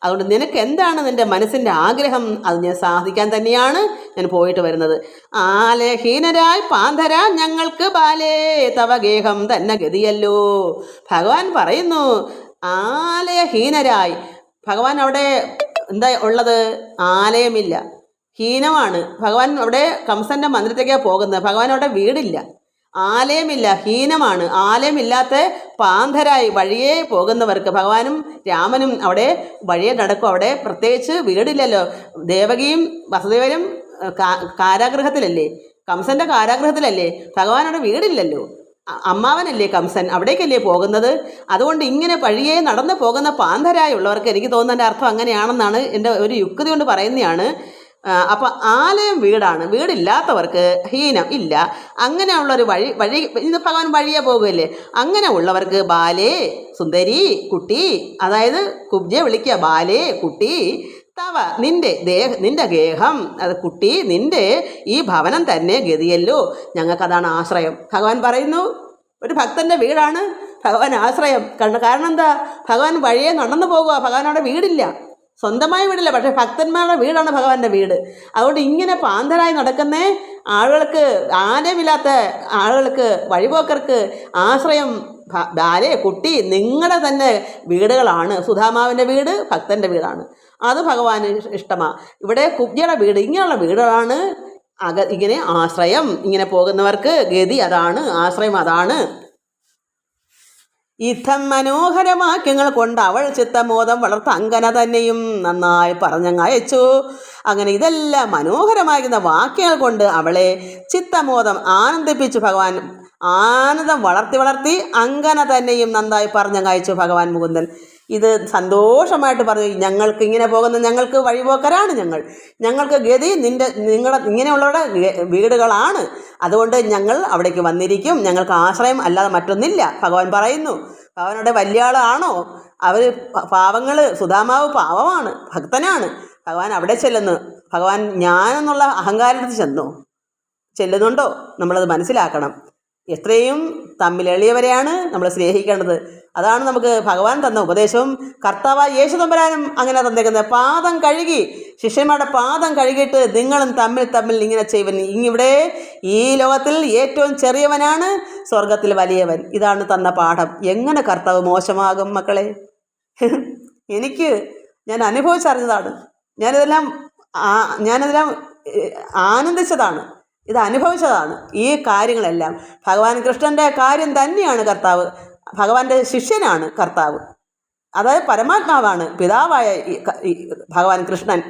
അതുകൊണ്ട് നിനക്ക് എന്താണ് നിൻ്റെ മനസ്സിൻ്റെ ആഗ്രഹം, അത് ഞാൻ സാധിക്കാൻ തന്നെയാണ് ഞാൻ പോയിട്ട് വരുന്നത്. ആലഹീനരായി പാന്തര ഞങ്ങൾക്ക് ബാലേ തവ ഗേഹം തന്നെ ഗതിയല്ലോ. ഭഗവാൻ പറയുന്നു ആലയഹീനരായി. ഭഗവാൻ അവിടെ എന്താ ഉള്ളത്? ആലയമില്ല, ഹീനമാണ്. ഭഗവാൻ അവിടെ കംസൻ്റെ മന്ദിരത്തേക്കാണ് പോകുന്നത്. ഭഗവാൻ അവിടെ വീടില്ല, ആലയമില്ല, ഹീനമാണ്. ആലയമില്ലാത്ത പാന്തരായി വഴിയെ പോകുന്നവർക്ക് ഭഗവാനും രാമനും അവിടെ വഴിയെ നടക്കും. അവിടെ പ്രത്യേകിച്ച് വീടില്ലല്ലോ. ദേവകിയും വസുദേവരും കാരാഗൃഹത്തിലല്ലേ, കംസൻ്റെ കാരാഗൃഹത്തിലല്ലേ, ഭഗവാൻ അവിടെ വീടില്ലല്ലോ. അമ്മാവനല്ലേ കംസൻ, അവിടേക്കല്ലേ പോകുന്നത്. അതുകൊണ്ട് ഇങ്ങനെ വഴിയെ നടന്നു പോകുന്ന പാന്തരായുള്ളവർക്ക്, എനിക്ക് തോന്നുന്നതിൻ്റെ അർത്ഥം അങ്ങനെയാണെന്നാണ് എൻ്റെ ഒരു യുക്തി കൊണ്ട് പറയുന്നതാണ്. അപ്പം ആലയം വീടാണ്, വീടില്ലാത്തവർക്ക് ഹീനം ഇല്ല. അങ്ങനെയുള്ളൊരു വഴി ഇന്ന് ഭഗവാൻ വഴിയെ പോകുകയല്ലേ, അങ്ങനെ ഉള്ളവർക്ക് ബാലേ സുന്ദരി കുട്ടി, അതായത് കുബ്ജയെ വിളിക്കുക, ബാലേ കുട്ടി തവ നിൻ്റെ ഗേഹം, അത് കുട്ടി നിൻ്റെ ഈ ഭവനം തന്നെ ഗതിയല്ലോ, ഞങ്ങൾക്കതാണ് ആശ്രയം. ഭഗവാൻ പറയുന്നു ഒരു ഭക്തൻ്റെ വീടാണ് ഭഗവാൻ ആശ്രയം. കാരണം എന്താ? ഭഗവാൻ വഴിയെ നടന്നു പോകുക, ഭഗവാൻ അവിടെ വീടില്ല, സ്വന്തമായി വീടില്ല, പക്ഷേ ഭക്തന്മാരുടെ വീടാണ് ഭഗവാന്റെ വീട്. അതുകൊണ്ട് ഇങ്ങനെ പാന്തരായി നടക്കുന്ന ആളുകൾക്ക്, ആലയമില്ലാത്ത ആളുകൾക്ക്, വഴിപോക്കർക്ക് ആശ്രയം ബാലേ കുട്ടി നിങ്ങളുടെ തന്നെ വീടുകളാണ്. സുധാമാവിൻ്റെ വീട് ഭക്തൻ്റെ വീടാണ്, അത് ഭഗവാന് ഇഷ്ടമാണ്. ഇവിടെ കുബ്ജയുടെ വീട്, ഇങ്ങനെയുള്ള വീടുകളാണ് ഇങ്ങനെ ആശ്രയം. ഇങ്ങനെ പോകുന്നവർക്ക് ഗതി അതാണ്, ആശ്രയം അതാണ്. ഇത്തം മനോഹരവാക്യങ്ങൾ കൊണ്ട് അവൾ ചിത്തമോദം വളർത്ത അങ്കന തന്നെയും നന്നായി പറഞ്ഞങ്ങയച്ചു. അങ്ങനെ ഇതെല്ലാം മനോഹരമാകുന്ന വാക്യങ്ങൾ കൊണ്ട് അവളെ ചിത്തമോദം ആനന്ദിപ്പിച്ചു ഭഗവാൻ. ആനന്ദം വളർത്തി അങ്കന തന്നെയും നന്നായി പറഞ്ഞങ്ങയച്ചു ഭഗവാൻ മുകുന്ദൻ. ഇത് സന്തോഷമായിട്ട് പറഞ്ഞു, ഞങ്ങൾക്ക് ഇങ്ങനെ പോകുന്ന ഞങ്ങൾക്ക് വഴിപോക്കരാണ്, ഞങ്ങൾക്ക് ഗതി നിങ്ങളുടെ ഇങ്ങനെയുള്ളവരുടെ വീടുകളാണ്, അതുകൊണ്ട് ഞങ്ങൾ അവിടേക്ക് വന്നിരിക്കും, ഞങ്ങൾക്ക് ആശ്രയം അല്ലാതെ മറ്റൊന്നില്ല. ഭഗവാൻ പറയുന്നു. ഭഗവാനുടെ വലിയ ആളാണോ? അവർ പാവങ്ങൾ, സുധാമാവ് പാവമാണ്, ഭക്തനാണ്. ഭഗവാൻ അവിടെ ചെല്ലുന്നു. ഭഗവാൻ ഞാനെന്നുള്ള അഹങ്കാരത്തിൽ ചെല്ലുന്നുണ്ടോ? നമ്മളത് മനസ്സിലാക്കണം. എത്രയും തമ്മിൽ എളിയവരെയാണ് നമ്മൾ സ്നേഹിക്കേണ്ടത്. അതാണ് നമുക്ക് ഭഗവാൻ തന്ന ഉപദേശവും. കർത്താവായ യേശു തമ്പുരാനും അങ്ങനെ തന്നേക്കുന്നത്. പാദം കഴുകി, ശിഷ്യന്മാരുടെ പാദം കഴുകിയിട്ട് നിങ്ങളും തമ്മിൽ ഇങ്ങനെ ചെയ്യുവൻ. ഇങ്ങിവിടെ ഈ ലോകത്തിൽ ഏറ്റവും ചെറിയവനാണ് സ്വർഗത്തിൽ വലിയവൻ. ഇതാണ് തന്ന പാഠം. എങ്ങനെ കർത്താവ് മോശമാകും മക്കളെ? ഞാൻ അനുഭവിച്ചറിഞ്ഞതാണ്. ഞാനിതെല്ലാം ആനന്ദിച്ചതാണ്, ഇത് അനുഭവിച്ചതാണ്. ഈ കാര്യങ്ങളെല്ലാം ഭഗവാൻ കൃഷ്ണൻ്റെ കാര്യം തന്നെയാണ് കർത്താവ്. ഭഗവാന്റെ ശിഷ്യനാണ് കർത്താവ്, അതായത് പരമാത്മാവാണ് പിതാവായ ഭഗവാൻ കൃഷ്ണൻ.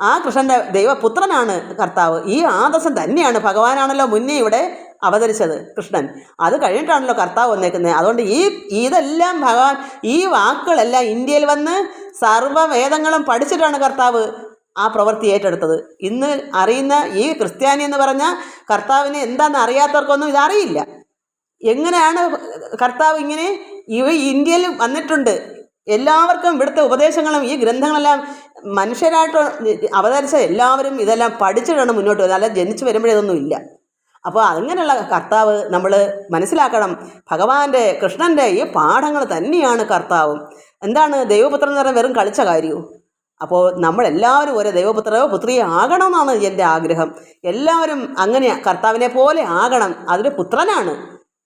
ആ കൃഷ്ണൻ്റെ ദൈവപുത്രനാണ് കർത്താവ്. ഈ ആദർശം തന്നെയാണ്. ഭഗവാനാണല്ലോ മുന്നേ ഇവിടെ അവതരിച്ചത് കൃഷ്ണൻ, അത് കഴിഞ്ഞിട്ടാണല്ലോ കർത്താവ് വന്നേക്കുന്നത്. അതുകൊണ്ട് ഇതെല്ലാം ഭഗവാൻ, ഈ വാക്കുകളെല്ലാം ഇന്ത്യയിൽ വന്ന് സർവ്വവേദങ്ങളും പഠിച്ചിട്ടാണ് കർത്താവ് ആ പ്രവൃത്തി ഏറ്റെടുത്തത്. ഇന്ന് അറിയുന്ന ഈ ക്രിസ്ത്യാനി എന്ന് പറഞ്ഞ കർത്താവിനെ എന്താണെന്ന് അറിയാത്തവർക്കൊന്നും ഇതറിയില്ല. എങ്ങനെയാണ് കർത്താവ് ഇങ്ങനെ ഇന്ത്യയിൽ വന്നിട്ടുണ്ട്. എല്ലാവർക്കും ഇവിടുത്തെ ഉപദേശങ്ങളും ഈ ഗ്രന്ഥങ്ങളെല്ലാം മനുഷ്യരായിട്ട് അവതരിച്ച എല്ലാവരും ഇതെല്ലാം പഠിച്ചിട്ടാണ് മുന്നോട്ട് വരുന്നത്. അല്ല ജനിച്ചു വരുമ്പോഴേ ഇതൊന്നും ഇല്ല. അപ്പോൾ അങ്ങനെയുള്ള കർത്താവ് നമ്മൾ മനസ്സിലാക്കണം. ഭഗവാന്റെ കൃഷ്ണൻ്റെ ഈ പാഠങ്ങൾ തന്നെയാണ് കർത്താവും. എന്താണ് ദൈവപുത്രൻ എന്ന് പറഞ്ഞാൽ വെറും കളിച്ച കാര്യവും. അപ്പോൾ നമ്മളെല്ലാവരും ഒരു ദൈവപുത്രയോ പുത്രിയോ ആകണമെന്നാണ് എൻ്റെ ആഗ്രഹം. എല്ലാവരും അങ്ങനെ കർത്താവിനെ പോലെ ആകണം. അതൊരു പുത്രനാണ്,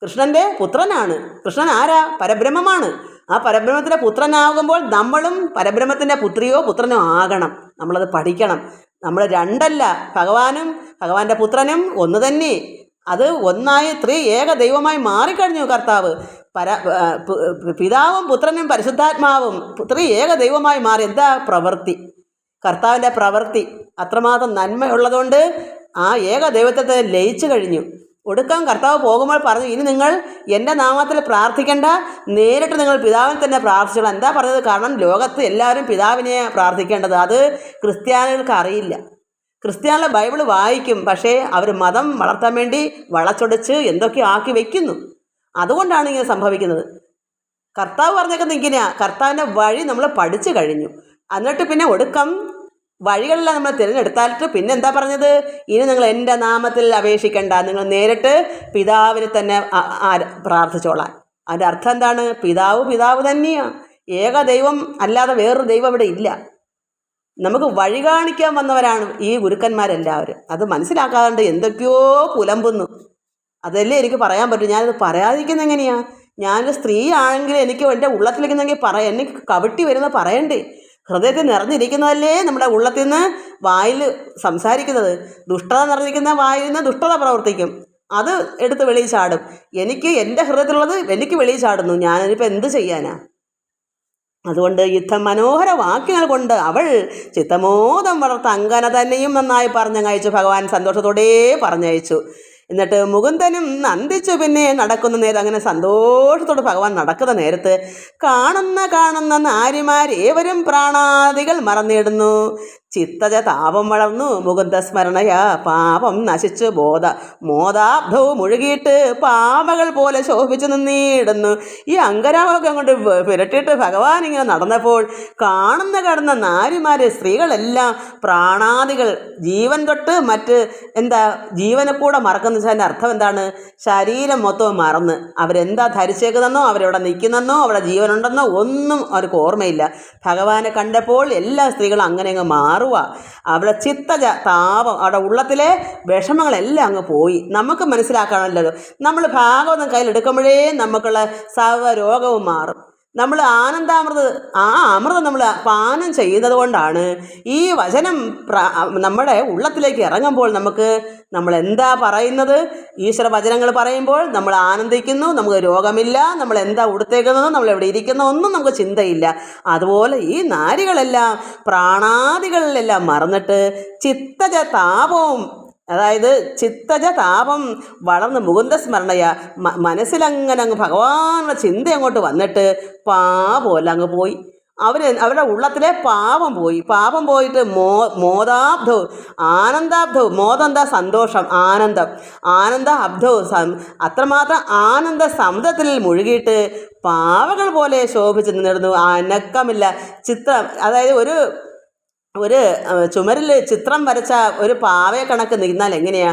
കൃഷ്ണൻ്റെ പുത്രനാണ്. കൃഷ്ണൻ ആരാ? പരബ്രഹ്മമാണ്. ആ പരബ്രഹ്മത്തിൻ്റെ പുത്രനാകുമ്പോൾ നമ്മളും പരബ്രഹ്മത്തിൻ്റെ പുത്രിയോ പുത്രനോ ആകണം. നമ്മളത് പഠിക്കണം. നമ്മൾ രണ്ടല്ല, ഭഗവാനും ഭഗവാന്റെ പുത്രനും ഒന്ന് തന്നെ. അത് ഒന്നായി ഏക ദൈവമായി മാറിക്കഴിഞ്ഞു കർത്താവ്. പിതാവും പുത്രനും പരിശുദ്ധാത്മാവും ഏക ദൈവമായി മാറി. എന്താ പ്രവൃത്തി? കർത്താവിൻ്റെ പ്രവൃത്തി അത്രമാത്രം നന്മയുള്ളതുകൊണ്ട് ആ ഏക ദൈവത്തെ ലയിച്ചു കഴിഞ്ഞു. ഒടുക്കം കർത്താവ് പോകുമ്പോൾ പറഞ്ഞു, ഇനി നിങ്ങൾ എൻ്റെ നാമത്തിൽ പ്രാർത്ഥിക്കേണ്ട, നേരിട്ട് നിങ്ങൾ പിതാവിനെ തന്നെ പ്രാർത്ഥിച്ചോളാം. എന്താ പറഞ്ഞത്? കാരണം ലോകത്ത് എല്ലാവരും പിതാവിനെ പ്രാർത്ഥിക്കേണ്ടത്. അത് ക്രിസ്ത്യാനികൾക്ക് അറിയില്ല. ക്രിസ്ത്യാനികളെ ബൈബിൾ വായിക്കും, പക്ഷേ അവർ മതം വളർത്താൻ വേണ്ടി വളച്ചൊടിച്ച് എന്തൊക്കെ ആക്കി വയ്ക്കുന്നു. അതുകൊണ്ടാണ് ഇങ്ങനെ സംഭവിക്കുന്നത്. കർത്താവ് പറഞ്ഞേക്കുന്നത് ഇങ്ങനെയാണ്. കർത്താവിൻ്റെ വഴി നമ്മൾ പഠിച്ചു കഴിഞ്ഞു. എന്നിട്ട് പിന്നെ ഒടുക്കം വഴികളെല്ലാം നമ്മൾ തിരഞ്ഞെടുത്താലിട്ട് പിന്നെ എന്താ പറഞ്ഞത്? ഇനി നിങ്ങൾ എൻ്റെ നാമത്തിൽ അപേക്ഷിക്കേണ്ട, നിങ്ങൾ നേരിട്ട് പിതാവിനെ തന്നെ പ്രാർത്ഥിച്ചോളാൻ. അതിൻ്റെ അർത്ഥം എന്താണ്? പിതാവ് തന്നെയാണ്. ഏക ദൈവം അല്ലാതെ വേറൊരു ദൈവം ഇവിടെ ഇല്ല. നമുക്ക് വഴി കാണിക്കാൻ വന്നവരാണ് ഈ ഗുരുക്കന്മാരെല്ലാവരും. അത് മനസ്സിലാക്കാണ്ട് എന്തൊക്കെയോ പുലമ്പുന്നു. അതല്ലേ എനിക്ക് പറയാൻ പറ്റും. ഞാനത് പറയാതിരിക്കുന്നത് എങ്ങനെയാണ്? ഞാനൊരു സ്ത്രീ ആണെങ്കിൽ എനിക്ക് എൻ്റെ ഉള്ളത്തിലിരിക്കുന്നെങ്കിൽ എനിക്ക് കവിട്ടി വരുന്നത് പറയണ്ടേ? ഹൃദയത്തിൽ നിറഞ്ഞിരിക്കുന്നതല്ലേ നമ്മുടെ ഉള്ളത്തിൽ നിന്ന് വായിൽ സംസാരിക്കുന്നത്. ദുഷ്ടത നിറഞ്ഞിരിക്കുന്ന വായിൽ നിന്ന് ദുഷ്ടത പ്രവർത്തിക്കും. അത് എടുത്ത് വെളിയിൽ ചാടും. എനിക്ക് എൻ്റെ ഹൃദയത്തിലുള്ളത് എനിക്ക് വെളിയിൽ ചാടുന്നു. ഞാനിപ്പോൾ എന്ത് ചെയ്യാനാ? അതുകൊണ്ട് യുദ്ധം മനോഹര വാക്യങ്ങൾ കൊണ്ട് അവൾ ചിത്തമോദം വളർത്ത അങ്കന തന്നെയും നന്നായി പറഞ്ഞയച്ചു. ഭഗവാൻ സന്തോഷത്തോടെ പറഞ്ഞയച്ചു. എന്നിട്ട് മുകുന്ദനും നന്ദിച്ചു. പിന്നെ നടക്കുന്ന നേരം അങ്ങനെ സന്തോഷത്തോടെ ഭഗവാൻ നടക്കുന്ന നേരത്ത് കാണുന്ന നാരിമാരേവരും പ്രാണാദികൾ മറന്നിടുന്നു. ചിത്തജ താപം വളർന്നു മുകുന്ദ സ്മരണയ പാപം നശിച്ചു മോദാബ്ധവും മുഴുകിയിട്ട് പാവകൾ പോലെ ശോഭിച്ചു നിന്നിടുന്നു. ഈ അങ്കരാവൊക്കെ കൊണ്ട് പുരട്ടിയിട്ട് ഭഗവാൻ ഇങ്ങനെ നടന്നപ്പോൾ കാണുന്ന നാരിമാര് സ്ത്രീകളെല്ലാം പ്രാണാദികൾ ജീവൻ തൊട്ട് മറ്റ് ജീവനെ കൂടെ മറക്കുന്ന വെച്ചാൽ അർത്ഥം എന്താണ്? ശരീരം മൊത്തവും മറന്ന് അവരെന്താ ധരിച്ചേക്കുന്നതെന്നോ അവരെവിടെ നിൽക്കുന്നെന്നോ അവിടെ ജീവനുണ്ടെന്നോ ഒന്നും അവർക്ക് ഓർമ്മയില്ല. ഭഗവാനെ കണ്ടപ്പോൾ എല്ലാ സ്ത്രീകളും അങ്ങനെ അങ്ങ് മാറുക. അവിടെ ചിത്തജ താപം, അവിടെ ഉള്ളത്തിലെ വിഷമങ്ങളെല്ലാം അങ്ങ് പോയി. നമുക്ക് മനസ്സിലാക്കണമല്ലോ, നമ്മൾ ഭാഗവതം കയ്യിലെടുക്കുമ്പോഴേ നമുക്കുള്ള സർവ്വരോഗവും മാറും. നമ്മൾ അമൃതം നമ്മൾ പാനം ചെയ്യുന്നത് കൊണ്ടാണ് ഈ വചനം നമ്മുടെ ഉള്ളത്തിലേക്ക് ഇറങ്ങുമ്പോൾ നമ്മൾ എന്താ പറയുന്നത്? ഈശ്വര വചനങ്ങൾ പറയുമ്പോൾ നമ്മൾ ആനന്ദിക്കുന്നു. നമുക്ക് രോഗമില്ല. നമ്മൾ എന്താ ഉടുത്തേക്കുന്നത്, നമ്മൾ എവിടെ ഇരിക്കുന്നു, ഒന്നും നമുക്ക് ചിന്തയില്ല. അതുപോലെ ഈ നാരികളെല്ലാം പ്രാണാദികളിലെല്ലാം മറന്നിട്ട് ചിത്തജ താപവും, അതായത് ചിത്തജ താപം വളർന്ന് മുകുന്ദ സ്മരണയ മനസ്സിലങ്ങനെ അങ്ങ് ഭഗവാനുള്ള ചിന്ത അങ്ങോട്ട് വന്നിട്ട് പാപമല്ല അങ്ങ് പോയി. അവരുടെ ഉള്ളത്തിലെ പാപം പോയി. പാപം പോയിട്ട് മോദാബ്ധവും ആനന്ദാബ്ധവും, മോദം എന്താ? സന്തോഷം, ആനന്ദ അബ്ധവും, അത്രമാത്രം ആനന്ദ സമുദ്രത്തിൽ മുഴുകിയിട്ട് പാവകൾ പോലെ ശോഭിച്ച് നിന്നിരുന്നു. അനക്കമില്ല. ചിത്രം, അതായത് ഒരു ചുമരിൽ ചിത്രം വരച്ച ഒരു പാവയെ കണക്ക് നിന്നാൽ എങ്ങനെയാ?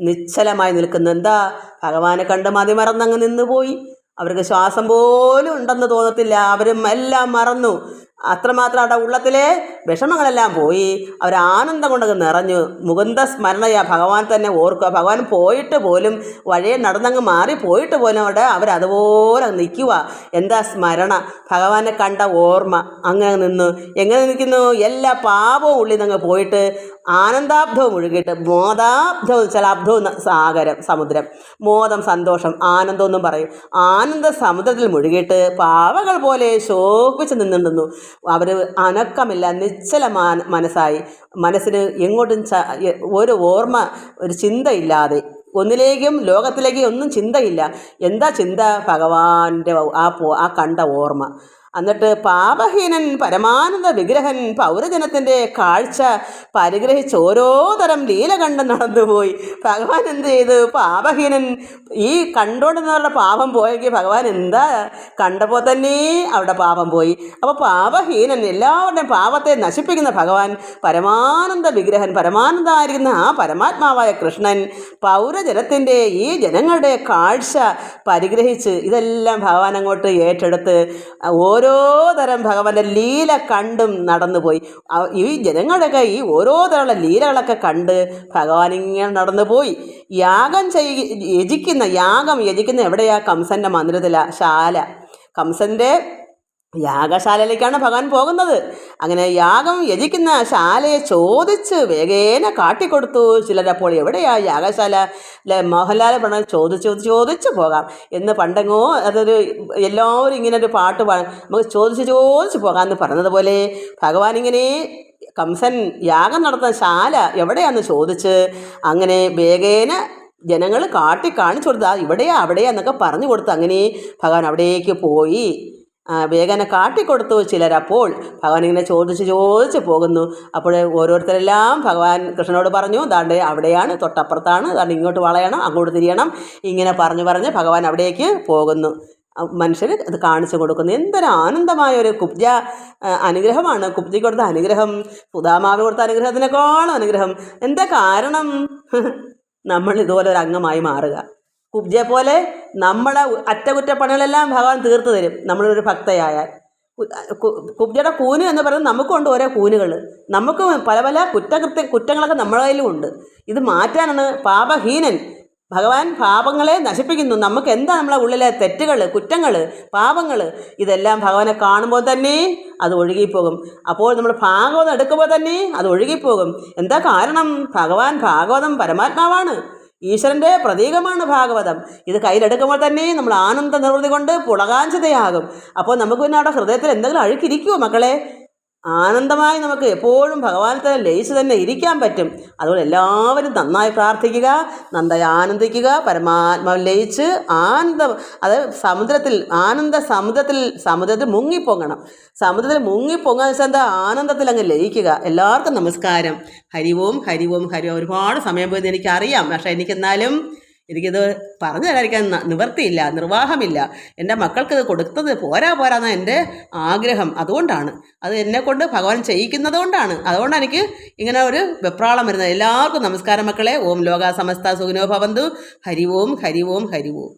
നിശ്ചലമായി നിൽക്കുന്നു. എന്താ? ഭഗവാനെ കണ്ട് മതിമറന്നങ്ങ് നിന്നുപോയി. അവർക്ക് ശ്വാസം പോലും ഉണ്ടെന്ന് തോന്നത്തില്ല. അവരും എല്ലാം മറന്നു. അത്രമാത്രം അവിടെ ഉള്ളത്തിലെ വിഷമങ്ങളെല്ലാം പോയി. അവർ ആനന്ദം കൊണ്ടങ്ങ് നിറഞ്ഞു. മുകുന്ദ സ്മരണയ ഭഗവാൻ തന്നെ ഓർക്കുക. ഭഗവാൻ പോയിട്ട് പോലും വഴിയെ നടന്നങ്ങ് മാറി പോയിട്ട് പോലും അവരതുപോലെ നിൽക്കുക. എന്താ? സ്മരണ, ഭഗവാനെ കണ്ട ഓർമ്മ. അങ്ങനെ നിന്നു. എങ്ങനെ നിൽക്കുന്നു? എല്ലാ പാപവും ഉള്ളിൽ നിന്ന് പോയിട്ട് ആനന്ദാബ്ധവും ഒഴുകിയിട്ട് മോദാബ്ധവും, ചലാബ്ധവും സാഗരം, സമുദ്രം, മോദം സന്തോഷം, ആനന്ദം എന്നും പറയും. ആനന്ദ സമുദ്രത്തിൽ മുഴുകിയിട്ട് പാവകൾ പോലെ ശോഭിച്ച് നിന്നിടുന്നു. അവർ അനക്കമില്ല, നിശ്ചല മനസ്സായി. മനസ്സിന് എങ്ങോട്ടും ഒരു ഓർമ്മ, ഒരു ചിന്തയില്ലാതെ, ഒന്നിലേക്കും ലോകത്തിലേക്കും ഒന്നും ചിന്തയില്ല. എന്താ ചിന്ത? ഭഗവാന്റെ ആ കണ്ട ഓർമ്മ. എന്നിട്ട് പാപഹീനൻ പരമാനന്ദ വിഗ്രഹൻ പൗരജനത്തിൻ്റെ കാഴ്ച പരിഗ്രഹിച്ച് ഓരോ തരം ലീല കണ്ട് നടന്നുപോയി. ഭഗവാൻ എന്ത് ചെയ്തു? പാപഹീനൻ ഈ കണ്ടുകൊണ്ടെന്നുള്ള പാപം പോയെങ്കിൽ ഭഗവാൻ എന്താ കണ്ടപ്പോൾ തന്നെ അവിടെ പാപം പോയി. അപ്പോൾ പാപഹീനൻ എല്ലാവരുടെയും പാപത്തെ നശിപ്പിക്കുന്ന ഭഗവാൻ പരമാനന്ദ വിഗ്രഹൻ പരമാനന്ദമായിരിക്കുന്ന ആ പരമാത്മാവായ കൃഷ്ണൻ പൗരജനത്തിൻ്റെ ഈ ജനങ്ങളുടെ കാഴ്ച പരിഗ്രഹിച്ച് ഇതെല്ലാം ഭഗവാൻ അങ്ങോട്ട് ഏറ്റെടുത്ത് ഓരോ തരം ഭഗവാന്റെ ലീല കണ്ടും നടന്നുപോയി. ഈ ജനങ്ങളുടെയൊക്കെ ഈ ഓരോ തരമുള്ള ലീലകളൊക്കെ കണ്ട് ഭഗവാൻ ഇങ്ങനെ നടന്നുപോയി. യാഗം യജിക്കുന്ന എവിടെയാ? കംസൻ്റെ മന്ദിരത്തിലാണ്, ശാല. കംസൻ്റെ യാഗശാലയിലേക്കാണ് ഭഗവാൻ പോകുന്നത്. അങ്ങനെ യാഗം യജിക്കുന്ന ശാലയെ ചോദിച്ച് വേഗേന കാട്ടിക്കൊടുത്തു ചിലരപ്പോൾ. എവിടെയാ യാഗശാല? മോഹൻലാൽ പറഞ്ഞ ചോദിച്ച് പോകാം എന്ന് പണ്ടെങ്ങോ അതൊരു എല്ലാവരും ഇങ്ങനെ ഒരു പാട്ട് നമുക്ക് ചോദിച്ച് പോകാമെന്ന് പറഞ്ഞതുപോലെ ഭഗവാൻ ഇങ്ങനെ കംസൻ യാഗം നടത്തുന്ന ശാല എവിടെയാണെന്ന് ചോദിച്ച് അങ്ങനെ വേഗേന ജനങ്ങൾ കാണിച്ചു കൊടുത്താൽ ഇവിടെയാ അവിടെയാ എന്നൊക്കെ പറഞ്ഞു കൊടുത്ത് അങ്ങനെ ഭഗവാൻ അവിടേക്ക് പോയി. വേഗനെ കാട്ടിക്കൊടുത്തു ചിലരപ്പോൾ. ഭഗവാൻ ഇങ്ങനെ ചോദിച്ച് പോകുന്നു. അപ്പോൾ ഓരോരുത്തരെല്ലാം ഭഗവാൻ കൃഷ്ണനോട് പറഞ്ഞു, ദാണ്ട് അവിടെയാണ്, തൊട്ടപ്പുറത്താണ്, ദാണ്ട് ഇങ്ങോട്ട് വളയണം, അങ്ങോട്ട് തിരിയണം, ഇങ്ങനെ പറഞ്ഞ് ഭഗവാൻ അവിടേക്ക് പോകുന്നു. മനുഷ്യർ അത് കാണിച്ചു കൊടുക്കുന്നു. എന്തൊരു ആനന്ദമായ ഒരു കുബ്ജ അനുഗ്രഹമാണ്. കുബ്ജയ്ക്ക് കൊടുത്ത അനുഗ്രഹം, സുധാമാവ് കൊടുത്ത അനുഗ്രഹത്തിനേക്കാളും അനുഗ്രഹം. എന്താ കാരണം? നമ്മൾ ഇതുപോലെ ഒരു അംഗമായി മാറുക. കുബ്ജയെ പോലെ നമ്മളെ അറ്റകുറ്റപ്പണികളെല്ലാം ഭഗവാൻ തീർത്തു തരും നമ്മളൊരു ഭക്തയായാൽ. കുബ്ജയുടെ കൂന് എന്ന് പറയുന്നത് നമുക്കുണ്ട് ഓരോ കൂനുകൾ. നമുക്ക് പല പല കുറ്റങ്ങളൊക്കെ നമ്മുടെ കയ്യിലും ഉണ്ട്. ഇത് മാറ്റാനാണ് പാപഹീനൻ. ഭഗവാൻ പാപങ്ങളെ നശിപ്പിക്കുന്നു. നമുക്ക് എന്താ നമ്മളെ ഉള്ളിലെ തെറ്റുകൾ, കുറ്റങ്ങൾ, പാപങ്ങൾ, ഇതെല്ലാം ഭഗവാനെ കാണുമ്പോൾ തന്നെ അത് ഒഴുകിപ്പോകും. അപ്പോൾ നമ്മൾ ഭാഗവതം എടുക്കുമ്പോൾ തന്നെ അത് ഒഴുകിപ്പോകും. എന്താ കാരണം? ഭാഗവതം പരമാത്മാവാണ്, ഈശ്വരൻ്റെ പ്രതീകമാണ് ഭാഗവതം. ഇത് കയ്യിലെടുക്കുമ്പോൾ തന്നെ നമ്മൾ ആനന്ദ നിർവൃതി കൊണ്ട് പുളകാഞ്ചിതയാകും. അപ്പോൾ നമുക്ക് പിന്നെ അവിടെ ഹൃദയത്തിൽ എന്തെങ്കിലും അഴുക്കിരിക്കുമോ മക്കളെ? ആനന്ദമായി നമുക്ക് എപ്പോഴും ഭഗവാനത്തെ ലയിച്ച് തന്നെ ഇരിക്കാൻ പറ്റും. അതുകൊണ്ട് എല്ലാവരും നന്നായി പ്രാർത്ഥിക്കുക, നന്നായി ആനന്ദിക്കുക, പരമാത്മാവിൽ ലയിച്ച് അത് സമുദ്രത്തിൽ മുങ്ങിപ്പൊങ്ങണം. സമുദ്രത്തിൽ മുങ്ങിപ്പൊങ്ങാന്ന് വെച്ചാൽ എന്താ? ആനന്ദത്തിൽ അങ്ങ് ലയിക്കുക. എല്ലാവർക്കും നമസ്കാരം. ഹരിവോം ഹരിവോം ഹരിവോം. ഒരുപാട് സമയം പോയത് എനിക്കറിയാം. പക്ഷേ എനിക്കിത് പറഞ്ഞു തരാതിരിക്കാൻ നിവർത്തിയില്ല, നിർവാഹമില്ല. എൻ്റെ മക്കൾക്ക് ഇത് കൊടുത്തത് പോരാന്നാണ് എൻ്റെ ആഗ്രഹം. അതുകൊണ്ടാണ് അത് എന്നെക്കൊണ്ട് ഭഗവാൻ ചെയ്യിക്കുന്നത് കൊണ്ടാണ്. അതുകൊണ്ടാണ് എനിക്ക് ഇങ്ങനെ ഒരു വെപ്രാളം വരുന്നത്. എല്ലാവർക്കും നമസ്കാരം മക്കളെ. ഓം ലോകാ സമസ്ത സുഖിനോ ഭവന്തു. ഹരിവോം ഹരിവോം ഹരിവോം.